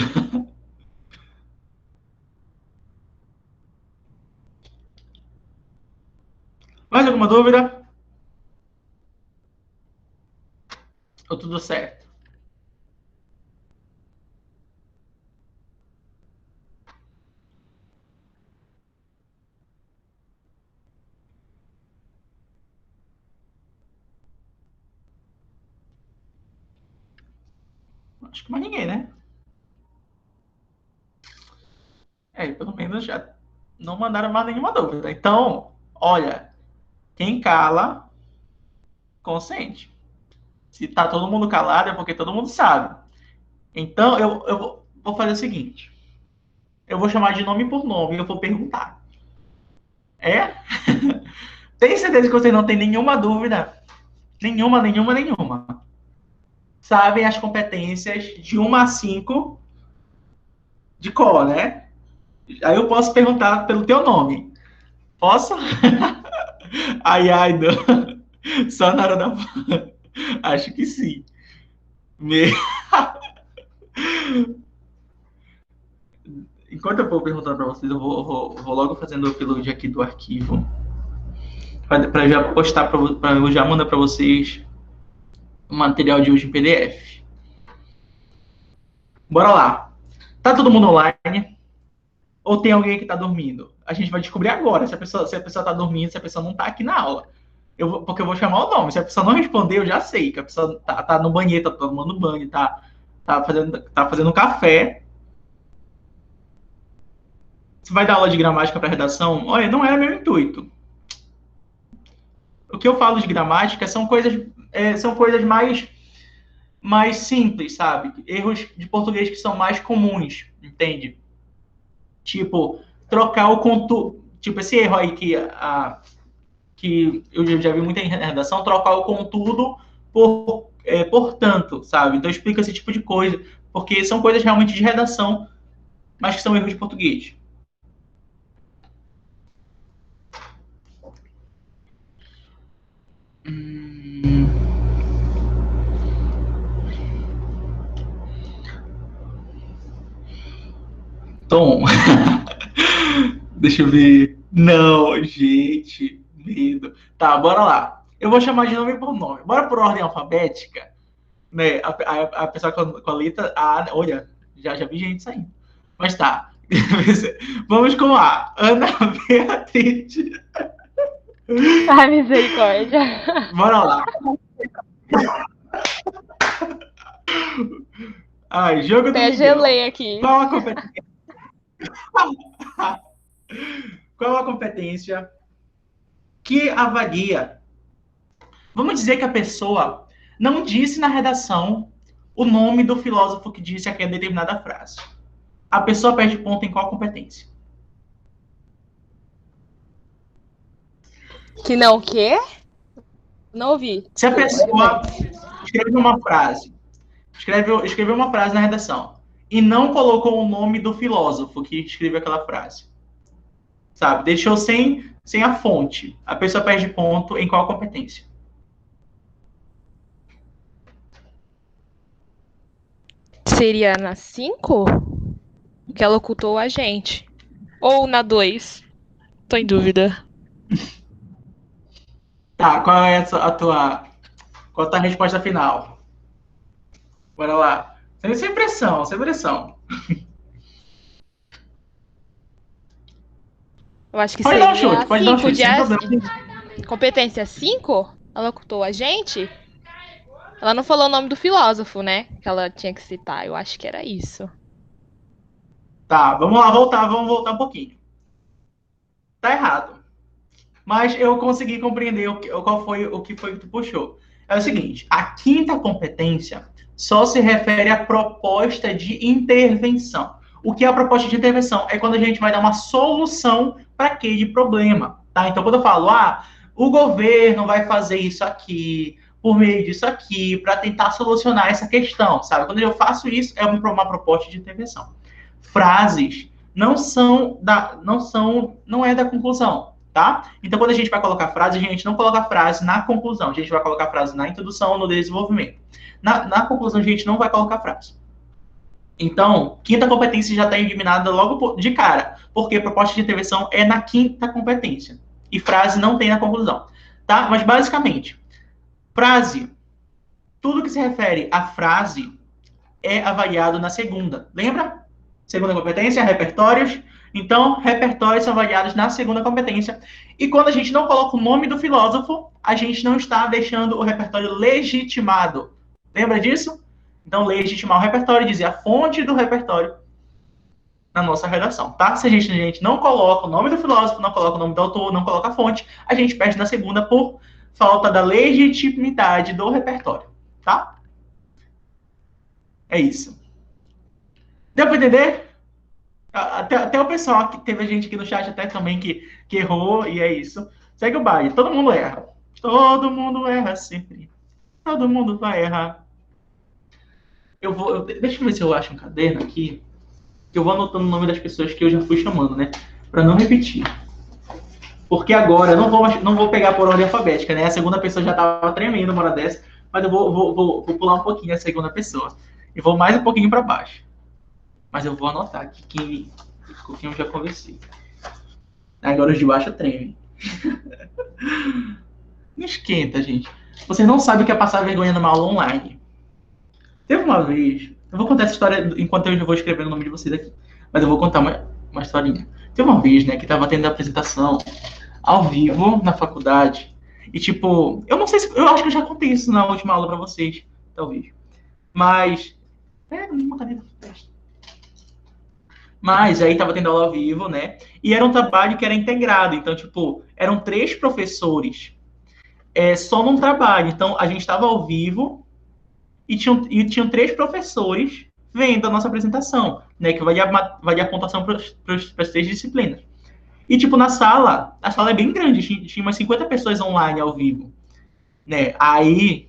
A: Mais alguma dúvida? Ou tudo certo? Acho que mais ninguém, né? Pelo menos já não mandaram mais nenhuma dúvida. Então, olha, quem cala, consente. Se tá todo mundo calado é porque todo mundo sabe. Então, eu vou fazer o seguinte. Eu vou chamar de nome por nome e eu vou perguntar. É? Tem certeza que você não tem nenhuma dúvida? Nenhuma. Sabem as competências de 1 a 5 de cor, né? Aí eu posso perguntar pelo teu nome. Posso? Ai, não. Só na hora da... Acho que sim. Me... Enquanto eu vou perguntando para vocês, eu vou logo fazendo o upload aqui do arquivo. Para já postar, para eu já mandar para vocês o material de hoje em PDF. Bora lá. Tá todo mundo online? Ou tem alguém que tá dormindo? A gente vai descobrir agora se a pessoa tá dormindo, se a pessoa não tá aqui na aula. Porque eu vou chamar o nome. Se a pessoa não responder, eu já sei que a pessoa tá no banheiro, tá tomando banho, tá fazendo café. Você vai dar aula de gramática para redação? Olha, não era meu intuito. O que eu falo de gramática são coisas mais simples, sabe? Erros de português que são mais comuns, entende? Tipo, trocar o contudo. Tipo, esse erro aí que eu já vi muita em redação, trocar o contudo por tanto, sabe? Então explica esse tipo de coisa, porque são coisas realmente de redação, mas que são erros de português. Tom. Deixa eu ver. Não, gente, medo. Tá, bora lá. Eu vou chamar de nome por nome. Bora por ordem alfabética, né? A pessoa com a letra A, olha, já vi gente saindo. Mas tá. Vamos com A. Ana Beatriz.
B: Ai, misericórdia.
A: Bora lá. Ai, jogo do
B: Até
A: milhão.
B: gelei aqui.
A: Qual a competência? Qual a competência que avalia? Vamos dizer que a pessoa não disse na redação o nome do filósofo que disse aquela determinada frase. A pessoa perde ponto em qual competência?
B: Que não o quê? Não ouvi.
A: Se a pessoa escreve uma frase, escreveu uma frase na redação e não colocou o nome do filósofo que escreveu aquela frase, sabe? Deixou sem a fonte. A pessoa perde ponto em qual competência?
B: Seria na 5? Que ela ocultou a gente. Ou na 2? Tô em dúvida.
A: Tá, qual é qual a tua resposta final? Bora lá. Sem pressão, sem pressão.
B: Eu acho que
A: Pode dar um
B: seria
A: chute, pode dar um
B: 5
A: chute, sem problema.
B: Competência 5? Ela ocultou a gente? Ela não falou o nome do filósofo, né? Que ela tinha que citar. Eu acho que era isso.
A: Tá, vamos voltar um pouquinho. Tá errado. Mas eu consegui compreender qual foi o que foi que tu puxou. É o seguinte, a quinta competência só se refere à proposta de intervenção. O que é a proposta de intervenção? É quando a gente vai dar uma solução para aquele problema. Tá? Então, quando eu falo, o governo vai fazer isso aqui, por meio disso aqui, para tentar solucionar essa questão, sabe? Quando eu faço isso, é uma proposta de intervenção. Frases não é da conclusão, tá? Então, quando a gente vai colocar frase, a gente não coloca a frase na conclusão, a gente vai colocar a frase na introdução ou no desenvolvimento. Na conclusão, a gente não vai colocar a frase. Então, quinta competência já está eliminada logo de cara, porque proposta de intervenção é na quinta competência e frase não tem na conclusão, tá? Mas, basicamente, frase tudo que se refere à frase é avaliado na segunda. Lembra? Segunda competência, repertórios. Então, repertórios são avaliados na segunda competência. E quando a gente não coloca o nome do filósofo, a gente não está deixando o repertório legitimado. Lembra disso? Então, legitimar o repertório, dizer a fonte do repertório na nossa redação, tá? Se a gente não coloca o nome do filósofo, não coloca o nome do autor, não coloca a fonte, a gente perde na segunda por falta da legitimidade do repertório, tá? É isso. Deu para entender? Até o pessoal, que teve gente aqui no chat até também que errou, e é isso. Segue o baile. Todo mundo erra. Todo mundo erra sempre. Todo mundo vai errar. Deixa eu ver se eu acho um caderno aqui, que eu vou anotando o nome das pessoas que eu já fui chamando, né? Para não repetir. Porque agora eu não vou pegar por ordem alfabética, né? A segunda pessoa já tava tremendo uma hora dessa, mas eu vou pular um pouquinho a segunda pessoa. E vou mais um pouquinho para baixo. Mas eu vou anotar aqui com quem eu já conversei. Agora os de baixo tremem. Não esquenta, gente. Vocês não sabem o que é passar vergonha numa aula online. Teve uma vez... Eu vou contar essa história enquanto eu vou escrever o nome de vocês aqui. Mas eu vou contar uma historinha. Teve uma vez, né, que tava tendo a apresentação ao vivo na faculdade. E, tipo... Eu não sei se... Eu acho que eu já contei isso na última aula pra vocês. Talvez. Mas... uma caneta festa. Mas aí tava tendo aula ao vivo, né? E era um trabalho que era integrado. Então, tipo, eram 3 professores só num trabalho. Então, a gente estava ao vivo e tinham 3 professores vendo a nossa apresentação, né? Que valia a pontuação para as 3 disciplinas. E, tipo, a sala é bem grande. Tinha umas 50 pessoas online ao vivo, né? Aí...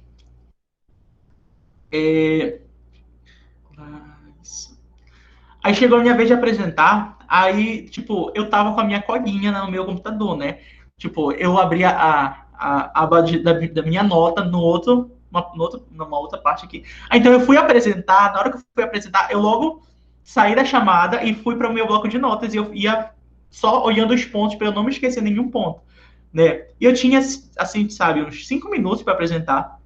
A: Aí chegou a minha vez de apresentar, aí, tipo, eu tava com a minha colinha no meu computador, né? Tipo, eu abri a aba da minha nota numa outra parte aqui. Aí, então eu fui apresentar, na hora que eu fui apresentar, eu logo saí da chamada e fui para o meu bloco de notas e eu ia só olhando os pontos para eu não me esquecer nenhum ponto, né? E eu tinha, assim, sabe, uns 5 minutos para apresentar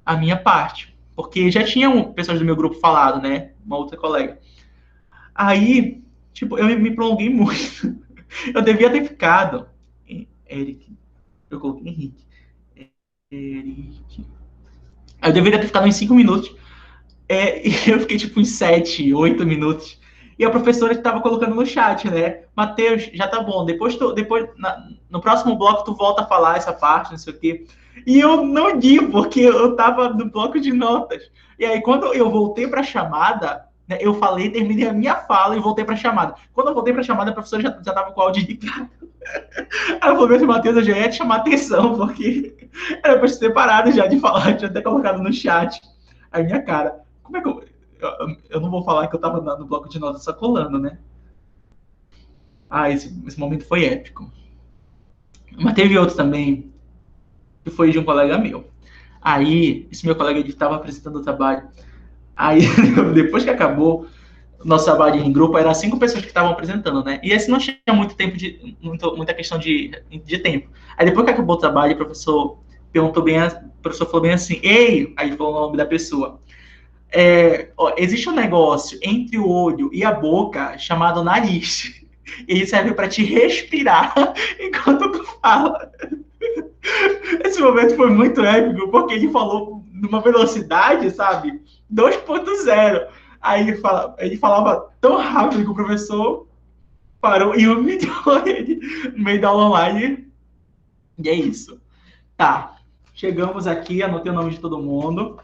A: a minha parte, porque já tinham pessoas do meu grupo falado, né? Uma outra colega. Aí, tipo, eu me prolonguei muito. Eu devia ter ficado. Eric. Eu coloquei Henrique. Eric. Eu deveria ter ficado em 5 minutos. E eu fiquei, tipo, em 7, 8 minutos. E a professora estava colocando no chat, né? Matheus, já tá bom. No próximo bloco, tu volta a falar essa parte, não sei o quê. E eu não li, porque eu tava no bloco de notas. E aí, quando eu voltei pra chamada, né, eu falei, terminei a minha fala e voltei pra chamada. Quando eu voltei pra chamada, a professora já tava com o áudio ligado. Aí eu falei, Matheus, eu já ia te chamar atenção, porque era pra te ter parado já de falar, tinha até colocado no chat. Aí minha cara, como é que eu não vou falar que eu tava no bloco de notas só colando, né? Esse momento foi épico. Mas teve outro também, que foi de um colega meu. Aí, esse meu colega estava apresentando o trabalho. Aí, depois que acabou o nosso trabalho em grupo, eram 5 pessoas que estavam apresentando, né? E esse não tinha muito tempo muita questão de tempo. Aí, depois que acabou o trabalho, o professor falou bem assim, ei, aí ele falou o nome da pessoa. Existe um negócio entre o olho e a boca chamado nariz. Ele serve para te respirar enquanto tu fala. Esse momento foi muito épico, porque ele falou numa velocidade, sabe? 2.0. Aí ele falava tão rápido que o professor parou e humilhou ele no meio da aula online. E é isso. Tá. Chegamos aqui, anotei o nome de todo mundo.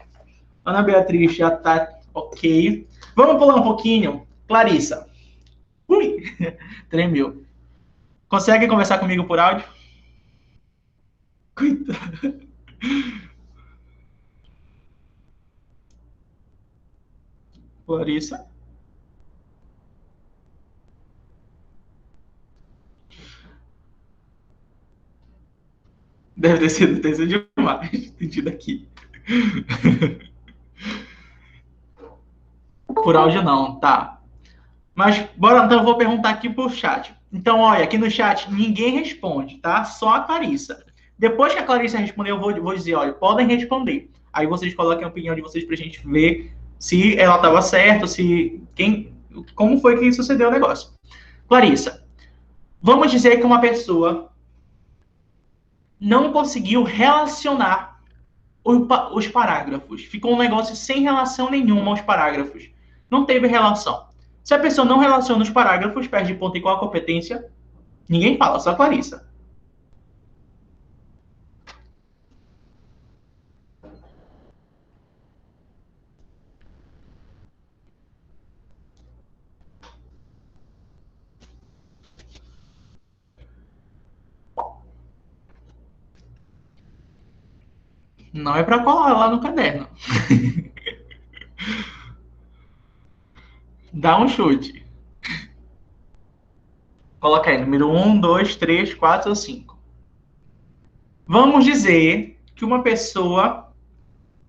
A: Ana Beatriz já tá ok. Vamos pular um pouquinho. Clarissa. Ui! Tremeu. Consegue conversar comigo por áudio? Coitada. Clarissa. Deve ter sido tenso demais. Entendido aqui. Por áudio não, tá. Mas, bora, então eu vou perguntar aqui por chat. Então, olha, aqui no chat ninguém responde, tá? Só a Clarissa. Depois que a Clarissa responder, eu vou dizer, olha, podem responder. Aí vocês coloquem a opinião de vocês pra gente ver se ela estava certa, como foi que sucedeu o negócio. Clarissa, vamos dizer que uma pessoa não conseguiu relacionar os parágrafos. Ficou um negócio sem relação nenhuma aos parágrafos. Não teve relação. Se a pessoa não relaciona os parágrafos, perde ponto em qual competência? Ninguém fala, só a Clarissa. Não é para colar lá no caderno. Dá um chute. Coloca aí, número 1, 2, 3, 4 ou 5. Vamos dizer que uma pessoa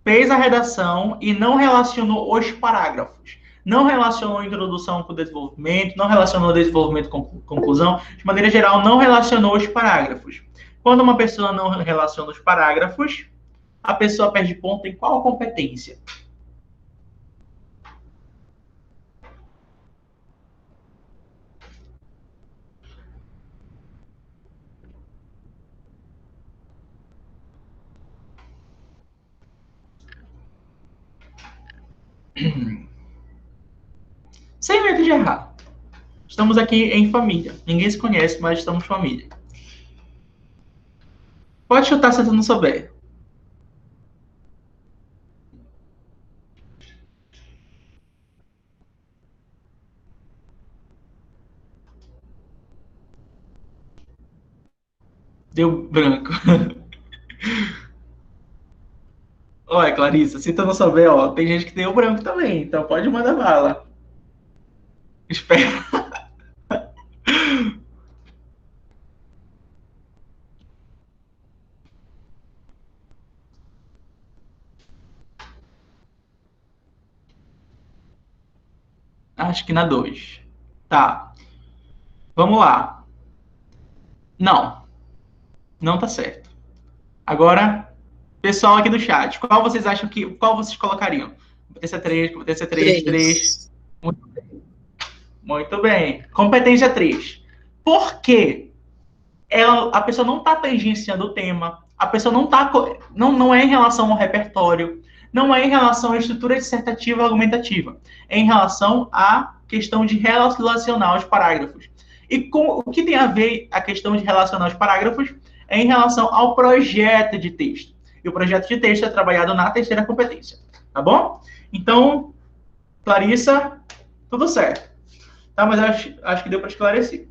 A: fez a redação e não relacionou os parágrafos. Não relacionou a introdução com o desenvolvimento, não relacionou o desenvolvimento com conclusão. De maneira geral, não relacionou os parágrafos. Quando uma pessoa não relaciona os parágrafos, a pessoa perde ponto em qual competência? Sem medo de errar. Estamos aqui em família. Ninguém se conhece, mas estamos família. Pode chutar se tu não souber. Deu branco. Olha, Clarissa, se tu não souber, ó, tem gente que deu branco também, então pode mandar bala. Espera. Acho que na 2. Tá. Vamos lá. Não. Não tá certo. Agora, pessoal aqui do chat, qual vocês colocariam? Competência 3, competência 3, 3.
C: Três.
A: Muito bem. Competência 3. Por quê? A pessoa não está tangenciando o tema, a pessoa não é em relação ao repertório, não é em relação à estrutura dissertativa argumentativa, é em relação à questão de relacionar os parágrafos. E o que tem a ver a questão de relacionar os parágrafos é em relação ao projeto de texto. E o projeto de texto é trabalhado na terceira competência, tá bom? Então, Clarissa, tudo certo. Tá, mas acho que deu para esclarecer.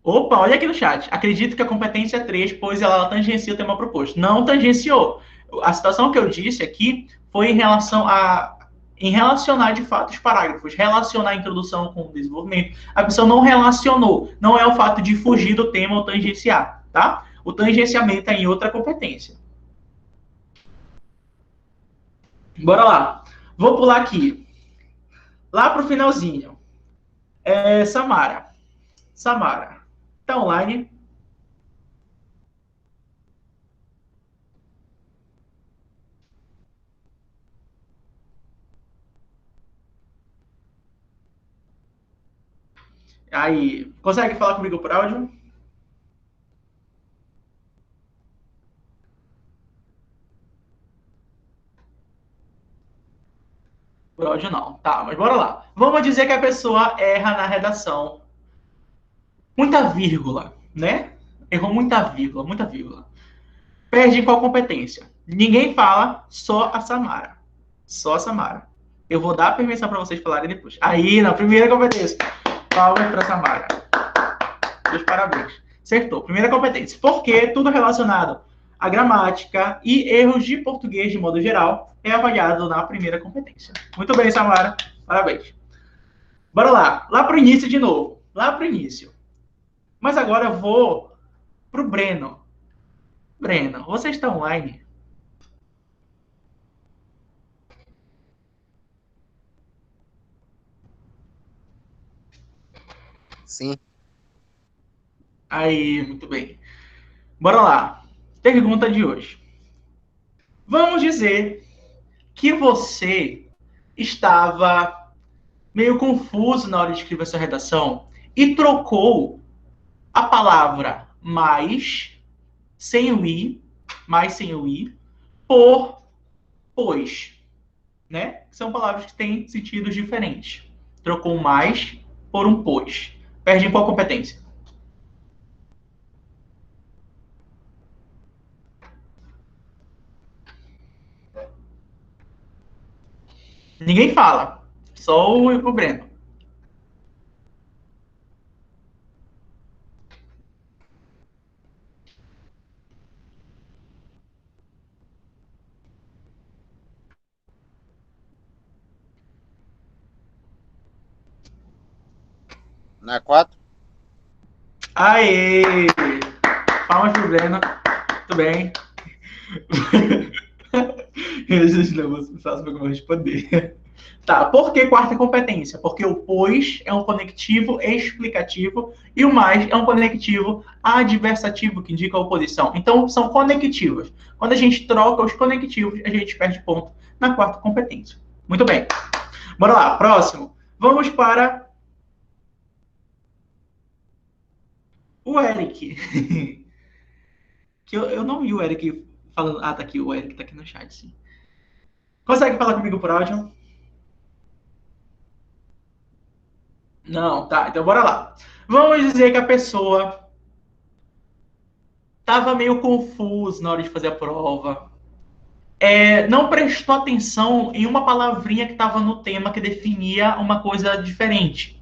A: Opa, olha aqui no chat. Acredito que a competência é 3, pois ela tangencia o tema proposto. Não tangenciou. A situação que eu disse aqui foi em relacionar de fato os parágrafos, relacionar a introdução com o desenvolvimento. A pessoa não relacionou. Não é o fato de fugir do tema ou tangenciar, tá? O tangenciamento é em outra competência. Bora lá. Vou pular aqui. Lá pro finalzinho. Samara. Samara. Tá online? Aí, consegue falar comigo por áudio? Por áudio não. Tá, mas bora lá. Vamos dizer que a pessoa erra na redação. Muita vírgula, né? Errou muita vírgula, muita vírgula. Perde em qual competência? Ninguém fala, só a Samara. Só a Samara. Eu vou dar a permissão para vocês falarem depois. Aí, na primeira competência. Palmas para Samara. Meus parabéns. Acertou. Primeira competência. Porque tudo relacionado à gramática e erros de português de modo geral é avaliado na primeira competência. Muito bem, Samara. Parabéns. Bora lá. Lá para o início de novo. Lá para o início. Mas agora eu vou para o Breno. Breno, você está online?
C: Sim.
A: Aí, muito bem. Bora lá. Pergunta de hoje. Vamos dizer que você estava meio confuso na hora de escrever sua redação e trocou a palavra sem o i, mais sem o i, por pois, né? São palavras que têm sentidos diferentes. Trocou um mais por um pois. Perde em qual competência? Ninguém fala. Só o Breno.
C: Na 4?
A: Aê! Palmas pro Breno. Tudo bem. Não vou pensar sobre como responder. Tá, por que quarta competência? Porque o pois é um conectivo explicativo e o mais é um conectivo adversativo, que indica a oposição. Então, são conectivos. Quando a gente troca os conectivos, a gente perde ponto na quarta competência. Muito bem. Bora lá, próximo. Vamos para o Eric. Que eu não vi o Eric falando. Ah, tá aqui, o Eric tá aqui no chat, sim. Consegue falar comigo por áudio? Não, tá. Então bora lá. Vamos dizer que a pessoa estava meio confuso na hora de fazer a prova. Não prestou atenção em uma palavrinha que estava no tema que definia uma coisa diferente.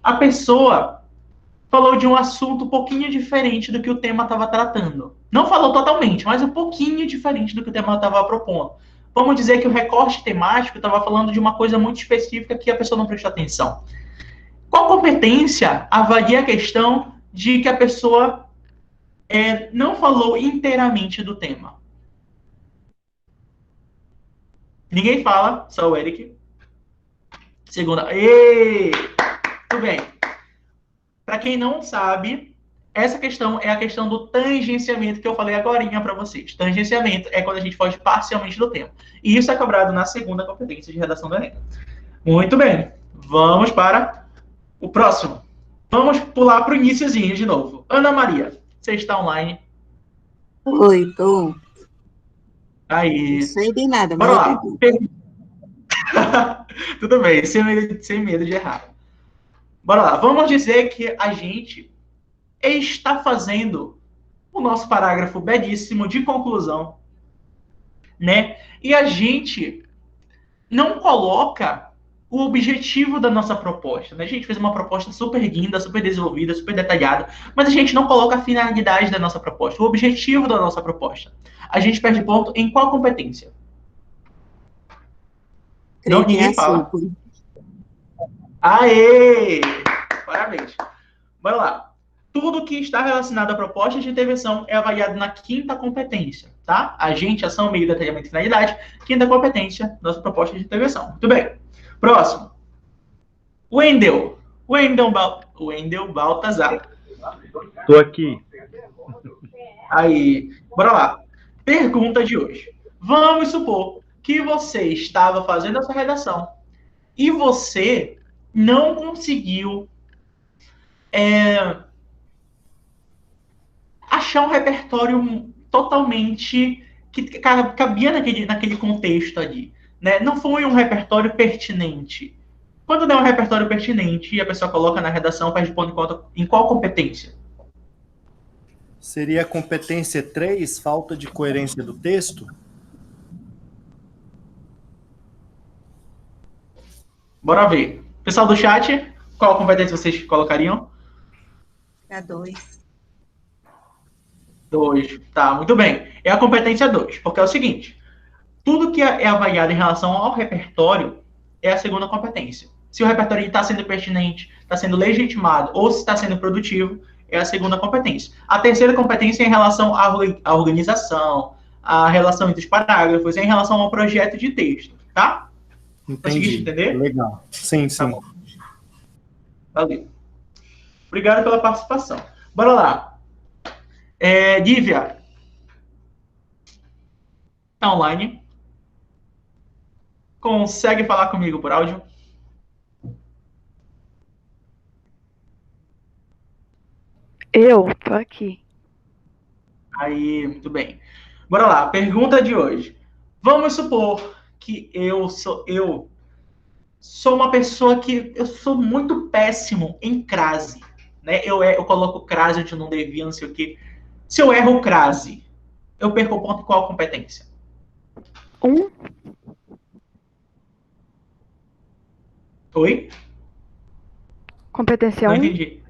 A: A pessoa falou de um assunto um pouquinho diferente do que o tema estava tratando. Não falou totalmente, mas um pouquinho diferente do que o tema estava propondo. Vamos dizer que o recorte temático estava falando de uma coisa muito específica que a pessoa não prestou atenção. Qual competência avalia a questão de que a pessoa não falou inteiramente do tema? Ninguém fala, só o Eric. Segunda. Ei! Tudo bem. Para quem não sabe, essa questão é a questão do tangenciamento que eu falei agorinha para vocês. Tangenciamento é quando a gente foge parcialmente do tema. E isso é cobrado na segunda competência de redação do Enem. Muito bem. Vamos para o próximo. Vamos pular para o iniciozinho de novo. Ana Maria, você está online?
D: Oi, tô.
A: Aí.
D: Não sei de nada, mas
A: bora lá. Tudo bem, sem medo de errar. Bora lá. Vamos dizer que a gente está fazendo o nosso parágrafo belíssimo de conclusão, né? E a gente não coloca o objetivo da nossa proposta, né? A gente fez uma proposta super linda, super desenvolvida, super detalhada, mas a gente não coloca a finalidade da nossa proposta, o objetivo da nossa proposta. A gente perde ponto em qual competência? Não, ninguém fala. Aê! Parabéns. Bora lá. Tudo que está relacionado à proposta de intervenção é avaliado na quinta competência, tá? Agente, ação, meio, detalhamento e finalidade. Quinta competência, nossa proposta de intervenção. Muito bem. Próximo. Wendel Baltazar.
E: Tô aqui.
A: Aí, bora lá. Pergunta de hoje. Vamos supor que você estava fazendo essa redação e você não conseguiu achar um repertório totalmente que cabia naquele contexto ali, né? Não foi um repertório pertinente. Quando não é um repertório pertinente e a pessoa coloca na redação, perde ponto em qual competência?
E: Seria a competência 3, falta de coerência do texto?
A: Bora ver. Pessoal do chat, qual competência vocês colocariam?
D: A 2.
A: 2. Tá, muito bem. É a competência 2, porque é o seguinte, tudo que é avaliado em relação ao repertório é a segunda competência. Se o repertório está sendo pertinente, está sendo legitimado ou se está sendo produtivo, é a segunda competência. A terceira competência é em relação à organização, à relação entre os parágrafos, é em relação ao projeto de texto, tá? Conseguiste entender?
E: Legal. Sim, sim.
A: Tá. Valeu. Obrigado pela participação. Bora lá. Dívia, tá online? Consegue falar comigo por áudio?
F: Eu tô aqui.
A: Aí, muito bem. Bora lá, pergunta de hoje. Vamos supor que eu sou uma pessoa que eu sou muito péssimo em crase, né? Eu coloco crase onde eu não devia, não sei o quê. Se eu erro crase, eu perco o ponto em qual competência?
F: 1.
A: Oi?
F: Competência
A: Não
F: 1.
A: entendi.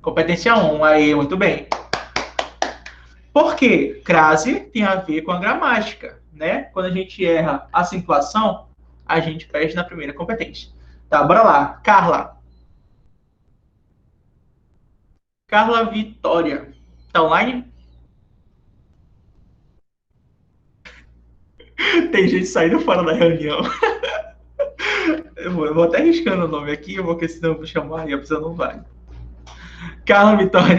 A: Competência 1, aí, muito bem. Por quê? Crase tem a ver com a gramática, né? Quando a gente erra a acentuação, a gente perde na primeira competência. Tá, bora lá. Carla Vitória. Tá online? Tem gente saindo fora da reunião. Eu vou até arriscando o nome aqui, porque senão eu vou chamar e a pessoa não vai. Carla Vitória.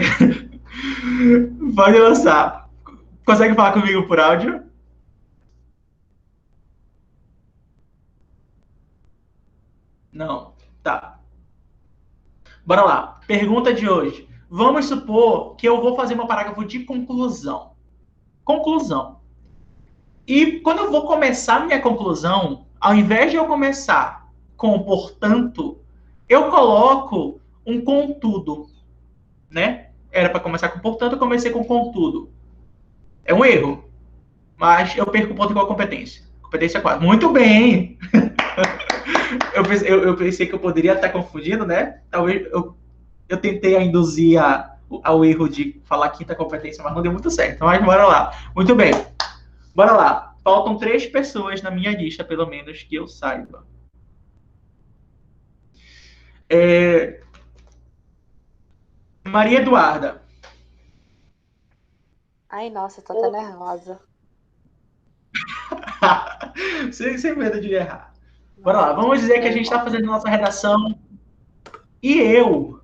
A: Pode lançar. Consegue falar comigo por áudio? Não. Tá. Bora lá. Pergunta de hoje. Vamos supor que eu vou fazer um parágrafo de conclusão. Conclusão. E quando eu vou começar minha conclusão, ao invés de eu começar com portanto, eu coloco um contudo, né? Era para começar com portanto, eu comecei com contudo. É um erro, mas eu perco o ponto igual a competência. Competência 4. Muito bem! Eu pensei que eu poderia estar confundindo, né? Talvez eu tentei induzir ao erro de falar quinta competência, mas não deu muito certo. Mas bora lá. Muito bem. Bora lá. Faltam 3 pessoas na minha lista, pelo menos, que eu saiba. Maria Eduarda.
G: Ai, nossa, eu tô até nervosa.
A: sem medo de errar. Bora lá. Vamos dizer que a gente está fazendo nossa redação e eu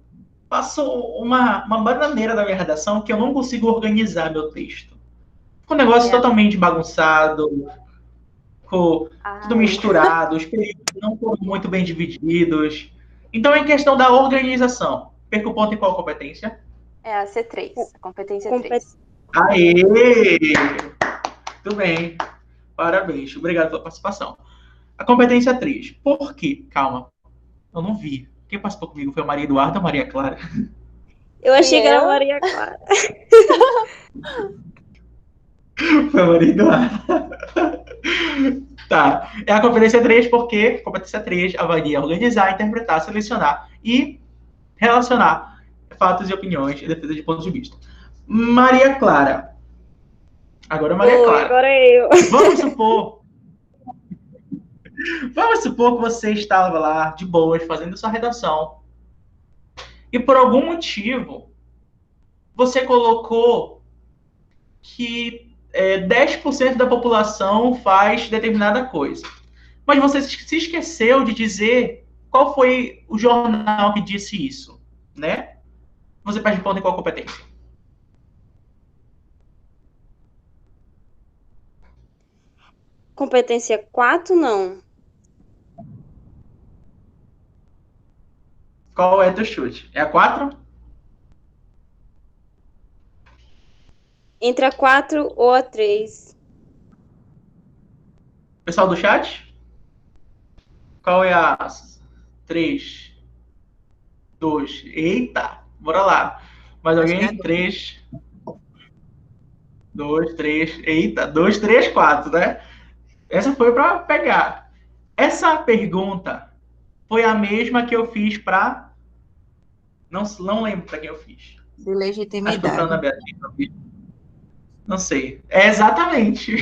A: faço uma bananeira da minha redação que eu não consigo organizar meu texto. Ficou um negócio totalmente bagunçado, ficou tudo misturado, os períodos não foram muito bem divididos. Então, é em questão da organização. Perco o ponto em qual competência?
G: É a C3, a competência 3.
A: Aê! Muito bem. Parabéns. Obrigado pela participação. A competência 3. Por quê? Calma. Eu não vi. Quem participou comigo foi a Maria Eduarda ou a Maria Clara?
H: Eu achei que era a Maria Clara.
A: Foi a Maria Eduarda. Tá. É a competência 3 porque competência 3 avalia organizar, interpretar, selecionar e relacionar fatos e opiniões e defesa de pontos de vista. Maria Clara. Agora Maria Clara.
H: Agora eu.
A: Vamos supor que você estava lá de boas fazendo sua redação e por algum motivo você colocou que 10% da população faz determinada coisa. Mas você se esqueceu de dizer qual foi o jornal que disse isso, né? Você perde ponto em qual competência?
H: Competência 4, não.
A: Qual é teu chute? É a 4?
H: Entre a 4 ou a 3.
A: Pessoal do chat? Qual é a 3? 2. Eita! Bora lá. Mais alguém? 3. 2, 3. Eita! 2, 3, 4, né? Essa foi para pegar. Essa pergunta foi a mesma que eu fiz para... Não lembro para quem eu fiz.
D: De legitimidade.
A: Acho que foi para Ana Beatriz. Não sei. É exatamente.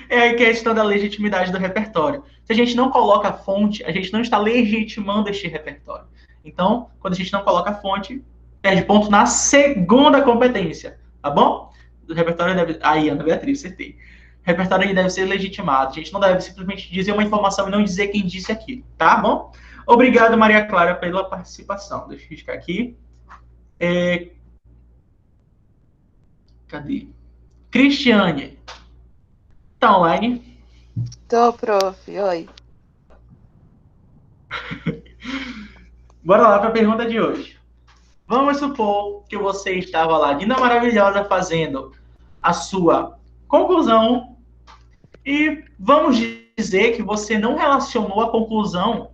A: É a questão da legitimidade do repertório. Se a gente não coloca a fonte, a gente não está legitimando este repertório. Então, quando a gente não coloca a fonte, perde ponto na segunda competência. Tá bom? O repertório deve... Aí, Ana Beatriz, acertei. O repertório ele deve ser legitimado. A gente não deve simplesmente dizer uma informação e não dizer quem disse aquilo. Tá bom? Obrigado, Maria Clara, pela participação. Deixa eu riscar aqui. Cadê? Cristiane. Tá online?
D: Tô, prof. Oi.
A: Bora lá para a pergunta de hoje. Vamos supor que você estava lá, linda, maravilhosa, fazendo a sua conclusão e vamos dizer que você não relacionou a conclusão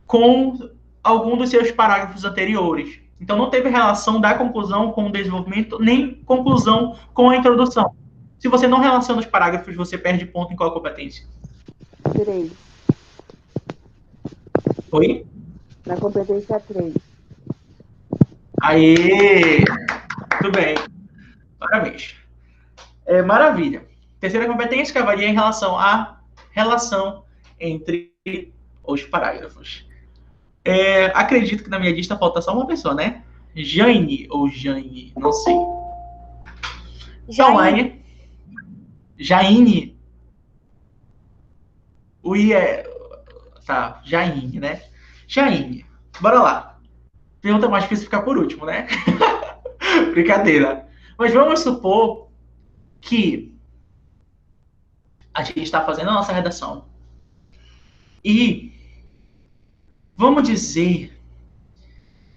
A: com algum dos seus parágrafos anteriores. Então, não teve relação da conclusão com o desenvolvimento, nem conclusão com a introdução. Se você não relaciona os parágrafos, você perde ponto em qual competência?
I: 3.
A: Oi?
I: Na competência 3.
A: Aê! Tudo bem. Parabéns. Maravilha. Terceira competência que avalia em relação à relação entre os parágrafos. Acredito que na minha lista falta só uma pessoa, né? Jane ou Jane, não sei. Online. Jaine. O I é... Tá, Jaine, né? Jaine. Bora lá. Pergunta mais difícil ficar por último, né? Brincadeira. Mas vamos supor que a gente está fazendo a nossa redação. E vamos dizer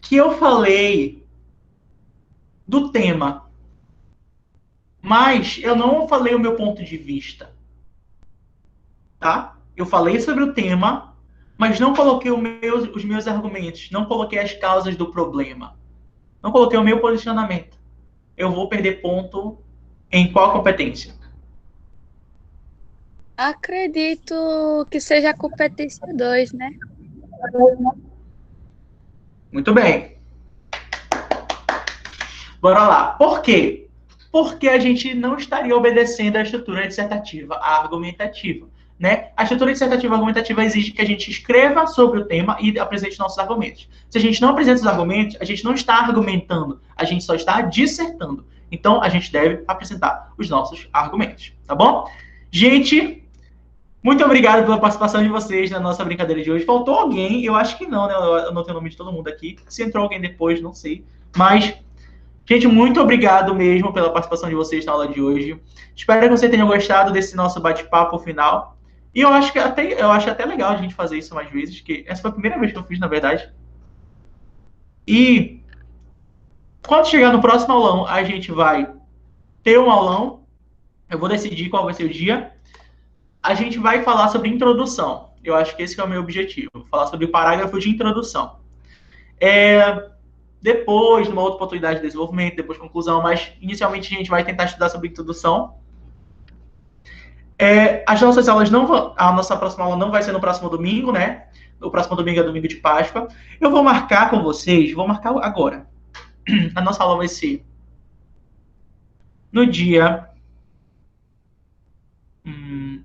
A: que eu falei do tema, mas eu não falei o meu ponto de vista. Tá? Eu falei sobre o tema, mas não coloquei os meus argumentos, não coloquei as causas do problema, não coloquei o meu posicionamento. Eu vou perder ponto em qual competência?
J: Acredito que seja a competência 2, né?
A: Muito bem. Bora lá. Por quê? Porque a gente não estaria obedecendo a estrutura dissertativa, a argumentativa. Né? A estrutura dissertativa argumentativa exige que a gente escreva sobre o tema e apresente nossos argumentos. Se a gente não apresenta os argumentos, a gente não está argumentando, a gente só está dissertando. Então, a gente deve apresentar os nossos argumentos, tá bom? Gente, muito obrigado pela participação de vocês na nossa brincadeira de hoje. Faltou alguém? Eu acho que não, né? Eu não tenho o nome de todo mundo aqui. Se entrou alguém depois, não sei. Mas, gente, muito obrigado mesmo pela participação de vocês na aula de hoje. Espero que você tenha gostado desse nosso bate-papo final. E eu acho até legal a gente fazer isso mais vezes, que essa foi a primeira vez que eu fiz, na verdade. E quando chegar no próximo aulão, a gente vai ter um aulão. Eu vou decidir qual vai ser o dia. A gente vai falar sobre introdução. Eu acho que esse é o meu objetivo. Falar sobre o parágrafo de introdução. Depois, numa outra oportunidade de desenvolvimento, depois conclusão, mas inicialmente a gente vai tentar estudar sobre introdução. As nossas aulas a nossa próxima aula não vai ser no próximo domingo, né? O próximo domingo é domingo de Páscoa. Eu vou marcar com vocês, vou marcar agora. A nossa aula vai ser no dia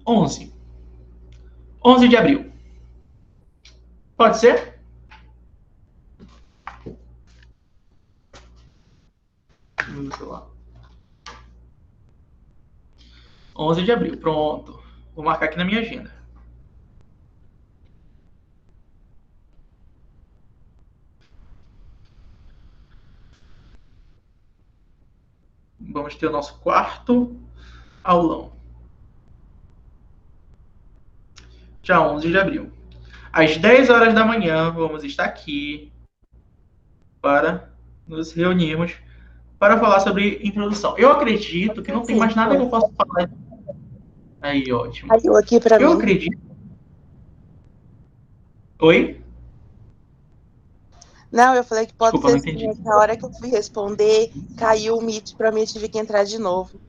A: 11 de abril. Pode ser? Sei lá. 11 de abril, pronto. Vou marcar aqui na minha agenda. Vamos ter o nosso quarto aulão. Dia 11 de abril. Às 10 horas da manhã, vamos estar aqui para nos reunirmos para falar sobre introdução. Eu acredito que não tem mais nada que eu possa falar. Aí, ótimo.
D: Caiu aqui para mim.
A: Eu acredito. Oi?
D: Não, eu falei que pode
A: Desculpa,
D: ser
A: não
D: assim,
A: entendi.
D: na hora que eu fui responder, caiu o Meet para mim, eu tive que entrar de novo.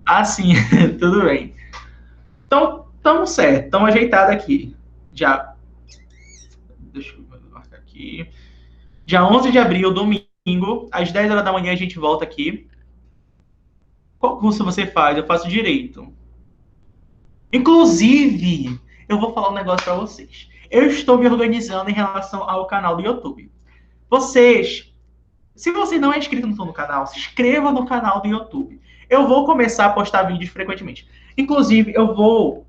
A: Ah, sim. Tudo bem. Então, estamos certo. Estamos ajeitados aqui. Deixa eu marcar aqui. Dia 11 de abril, domingo, às 10 horas da manhã, a gente volta aqui. Qual curso você faz? Eu faço direito. Inclusive, eu vou falar um negócio para vocês. Eu estou me organizando em relação ao canal do YouTube. Se você não é inscrito no canal, se inscreva no canal do YouTube. Eu vou começar a postar vídeos frequentemente. Inclusive, eu vou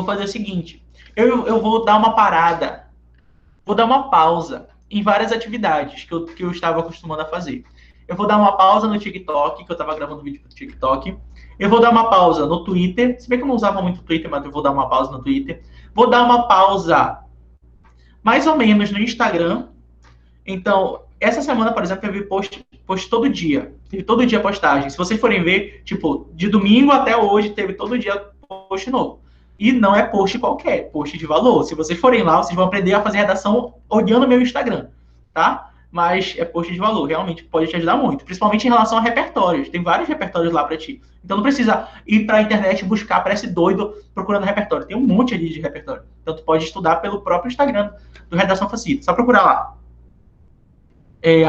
A: fazer o seguinte. Eu vou dar uma parada. Vou dar uma pausa em várias atividades que eu estava acostumando a fazer. Eu vou dar uma pausa no TikTok, que eu tava gravando vídeo pro TikTok. Eu vou dar uma pausa no Twitter. Se bem que eu não usava muito o Twitter, mas eu vou dar uma pausa no Twitter. Vou dar uma pausa mais ou menos no Instagram. Então, essa semana, por exemplo, teve post todo dia. Teve todo dia postagem. Se vocês forem ver, tipo, de domingo até hoje, teve todo dia post novo. E não é post qualquer, post de valor. Se vocês forem lá, vocês vão aprender a fazer redação olhando meu Instagram, tá? Mas é post de valor, realmente pode te ajudar muito. Principalmente em relação a repertórios. Tem vários repertórios lá para ti. Então não precisa ir para a internet e buscar, parece doido, procurando repertório. Tem um monte ali de repertório. Então tu pode estudar pelo próprio Instagram do Redação Facilita. Só procurar lá. É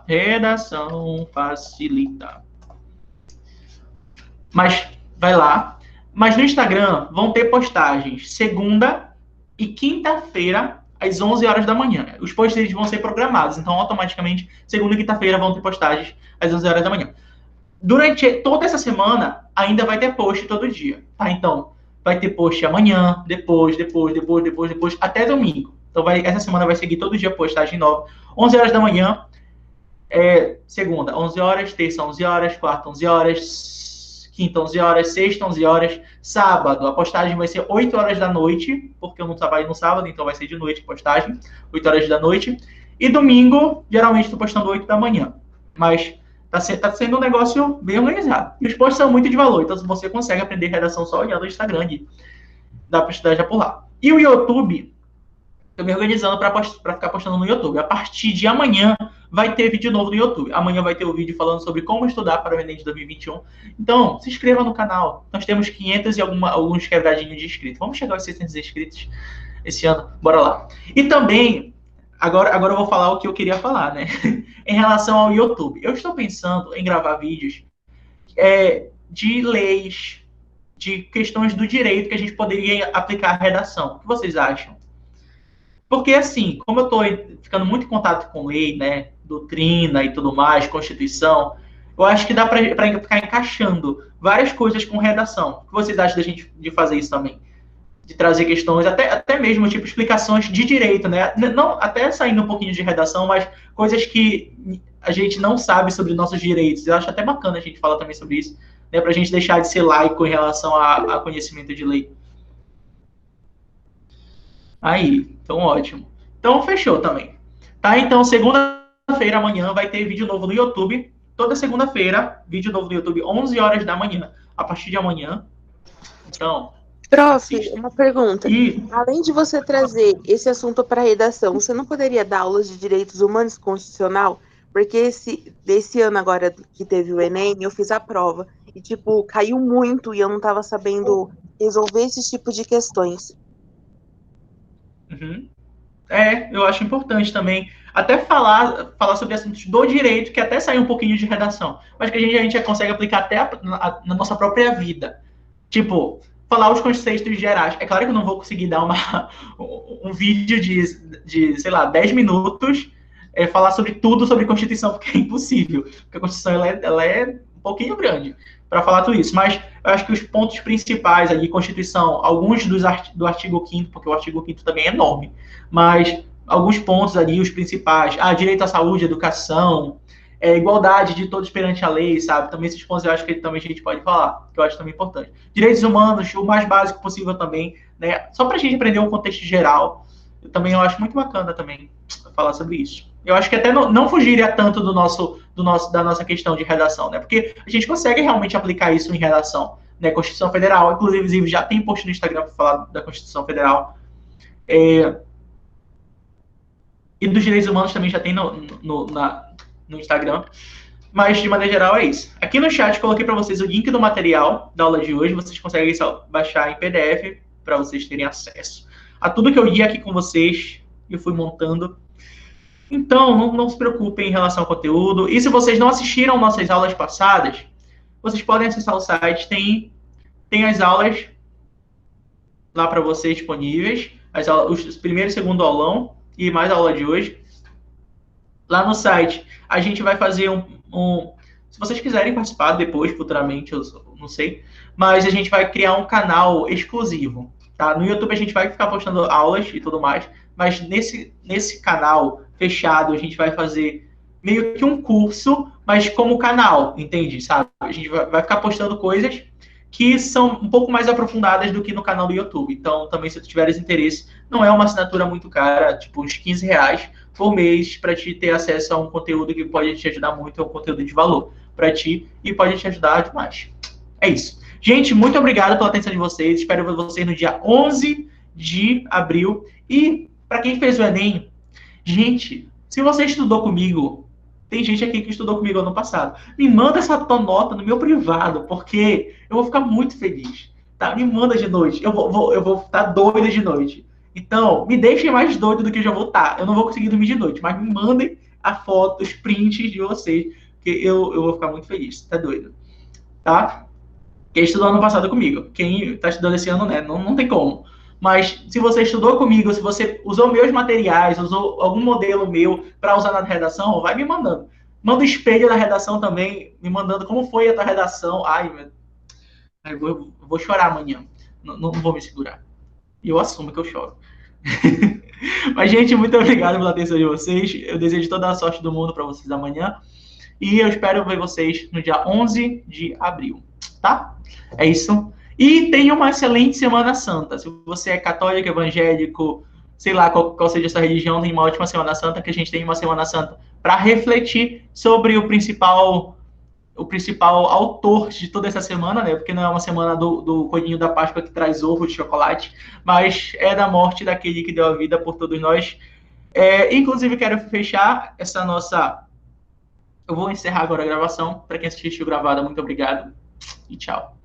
A: @Redação Facilita. Mas vai lá. Mas no Instagram vão ter postagens segunda e quinta-feira às 11 horas da manhã. Os posts eles vão ser programados, então automaticamente segunda e quinta-feira vão ter postagens às 11 horas da manhã. Durante toda essa semana ainda vai ter post todo dia, tá? Então vai ter post amanhã, depois, até domingo. Então essa semana vai seguir todo dia postagem nova. 11 horas da manhã, segunda 11 horas, terça 11 horas, quarta 11 horas, quinta 11 horas, sexta 11 horas, sábado a postagem vai ser 8 horas da noite, porque eu não trabalho no sábado, então vai ser de noite a postagem, 8 horas da noite. E domingo, geralmente estou postando 8 da manhã. Mas tá sendo um negócio bem organizado. E os posts são muito de valor, então você consegue aprender redação só olhando o Instagram ali. Dá para estudar já por lá. E o YouTube, estou me organizando para ficar postando no YouTube. A partir de amanhã vai ter vídeo novo no YouTube. Amanhã vai ter um vídeo falando sobre como estudar para o Enem de 2021. Então, se inscreva no canal. Nós temos 500 e alguns quebradinhos de inscritos. Vamos chegar aos 600 inscritos esse ano. Bora lá. E também, agora eu vou falar o que eu queria falar, né? Em relação ao YouTube. Eu estou pensando em gravar vídeos de leis, de questões do direito que a gente poderia aplicar à redação. O que vocês acham? Porque, assim, como eu estou ficando muito em contato com lei, né, doutrina e tudo mais, Constituição, eu acho que dá para ficar encaixando várias coisas com redação. O que vocês acham da gente de fazer isso também? De trazer questões, até mesmo, tipo, explicações de direito, né? Não, até saindo um pouquinho de redação, mas coisas que a gente não sabe sobre nossos direitos. Eu acho até bacana a gente falar também sobre isso, né, para a gente deixar de ser laico em relação a conhecimento de lei. Aí, então ótimo. Então fechou também. Tá? Então segunda-feira, amanhã, vai ter vídeo novo no YouTube. Toda segunda-feira, vídeo novo no YouTube, 11 horas da manhã. A partir de amanhã. Então...
D: Prof, uma pergunta. Além de você trazer esse assunto para redação, você não poderia dar aulas de direitos humanos e constitucional? Porque desse ano agora que teve o Enem, eu fiz a prova. E, tipo, caiu muito e eu não estava sabendo resolver esse tipo de questões.
A: Uhum. Eu acho importante também até falar sobre assuntos do direito, que até sai um pouquinho de redação, mas que a gente já consegue aplicar até na nossa própria vida. Tipo, falar os conceitos gerais. É claro que eu não vou conseguir dar um vídeo de, sei lá, 10 minutos, falar sobre tudo sobre Constituição, porque é impossível. Porque a Constituição ela é um pouquinho grande para falar tudo isso. Mas eu acho que os pontos principais ali, Constituição, alguns do artigo 5º, porque o artigo 5º também é enorme, mas alguns pontos ali, os principais, direito à saúde, educação, igualdade de todos perante a lei, sabe? Também esses pontos eu acho que também a gente pode falar, que eu acho também importante. Direitos humanos, o mais básico possível também, né? Só para a gente aprender o contexto geral, eu acho muito bacana também falar sobre isso. Eu acho que até não fugiria tanto da nossa questão de redação, né? Porque a gente consegue realmente aplicar isso em redação, né? Constituição Federal, inclusive já tem post no Instagram para falar da Constituição Federal. E dos direitos humanos também já tem no Instagram. Mas, de maneira geral, é isso. Aqui no chat, coloquei para vocês o link do material da aula de hoje. Vocês conseguem baixar em PDF para vocês terem acesso a tudo que eu li aqui com vocês e eu fui montando. Então, não se preocupem em relação ao conteúdo. E se vocês não assistiram nossas aulas passadas, vocês podem acessar o site. Tem as aulas lá para vocês disponíveis. Os primeiro e segundo aulão e mais a aula de hoje. Lá no site, a gente vai fazer se vocês quiserem participar depois, futuramente, eu não sei, mas a gente vai criar um canal exclusivo, tá? No YouTube a gente vai ficar postando aulas e tudo mais, mas nesse canal fechado a gente vai fazer meio que um curso, mas como canal, entende? Sabe? A gente vai ficar postando coisas que são um pouco mais aprofundadas do que no canal do YouTube. Então, também, se tu tiveres interesse, não é uma assinatura muito cara, tipo uns R$15 por mês, para te ter acesso a um conteúdo que pode te ajudar muito, é um conteúdo de valor para ti e pode te ajudar demais. É isso. Gente, muito obrigado pela atenção de vocês. Espero ver vocês no dia 11 de abril. E, para quem fez o Enem, gente, se você estudou comigo, tem gente aqui que estudou comigo ano passado, me manda essa tua nota no meu privado, porque eu vou ficar muito feliz, tá? Me manda de noite, eu vou estar doido de noite. Então, me deixem mais doido do que eu já vou estar. Eu não vou conseguir dormir de noite, mas me mandem a foto, os prints de vocês, que eu vou ficar muito feliz, tá doido? Tá? Quem estudou ano passado comigo, quem tá estudando esse ano, né? Não tem como. Mas se você estudou comigo, se você usou meus materiais, usou algum modelo meu para usar na redação, vai me mandando. Manda o espelho da redação também, me mandando como foi a tua redação. Ai, eu vou chorar amanhã. Não vou me segurar. E eu assumo que eu choro. Mas, gente, muito obrigado pela atenção de vocês. Eu desejo toda a sorte do mundo para vocês amanhã. E eu espero ver vocês no dia 11 de abril. Tá? É isso. E tenha uma excelente Semana Santa. Se você é católico, evangélico, sei lá qual seja a sua religião, tem uma ótima Semana Santa, que a gente tem uma Semana Santa para refletir sobre o principal autor de toda essa semana, né? Porque não é uma semana do coelhinho da Páscoa que traz ovo de chocolate, mas é da morte daquele que deu a vida por todos nós. Inclusive, quero fechar essa nossa... Eu vou encerrar agora a gravação. Para quem assistiu gravada, muito obrigado e tchau.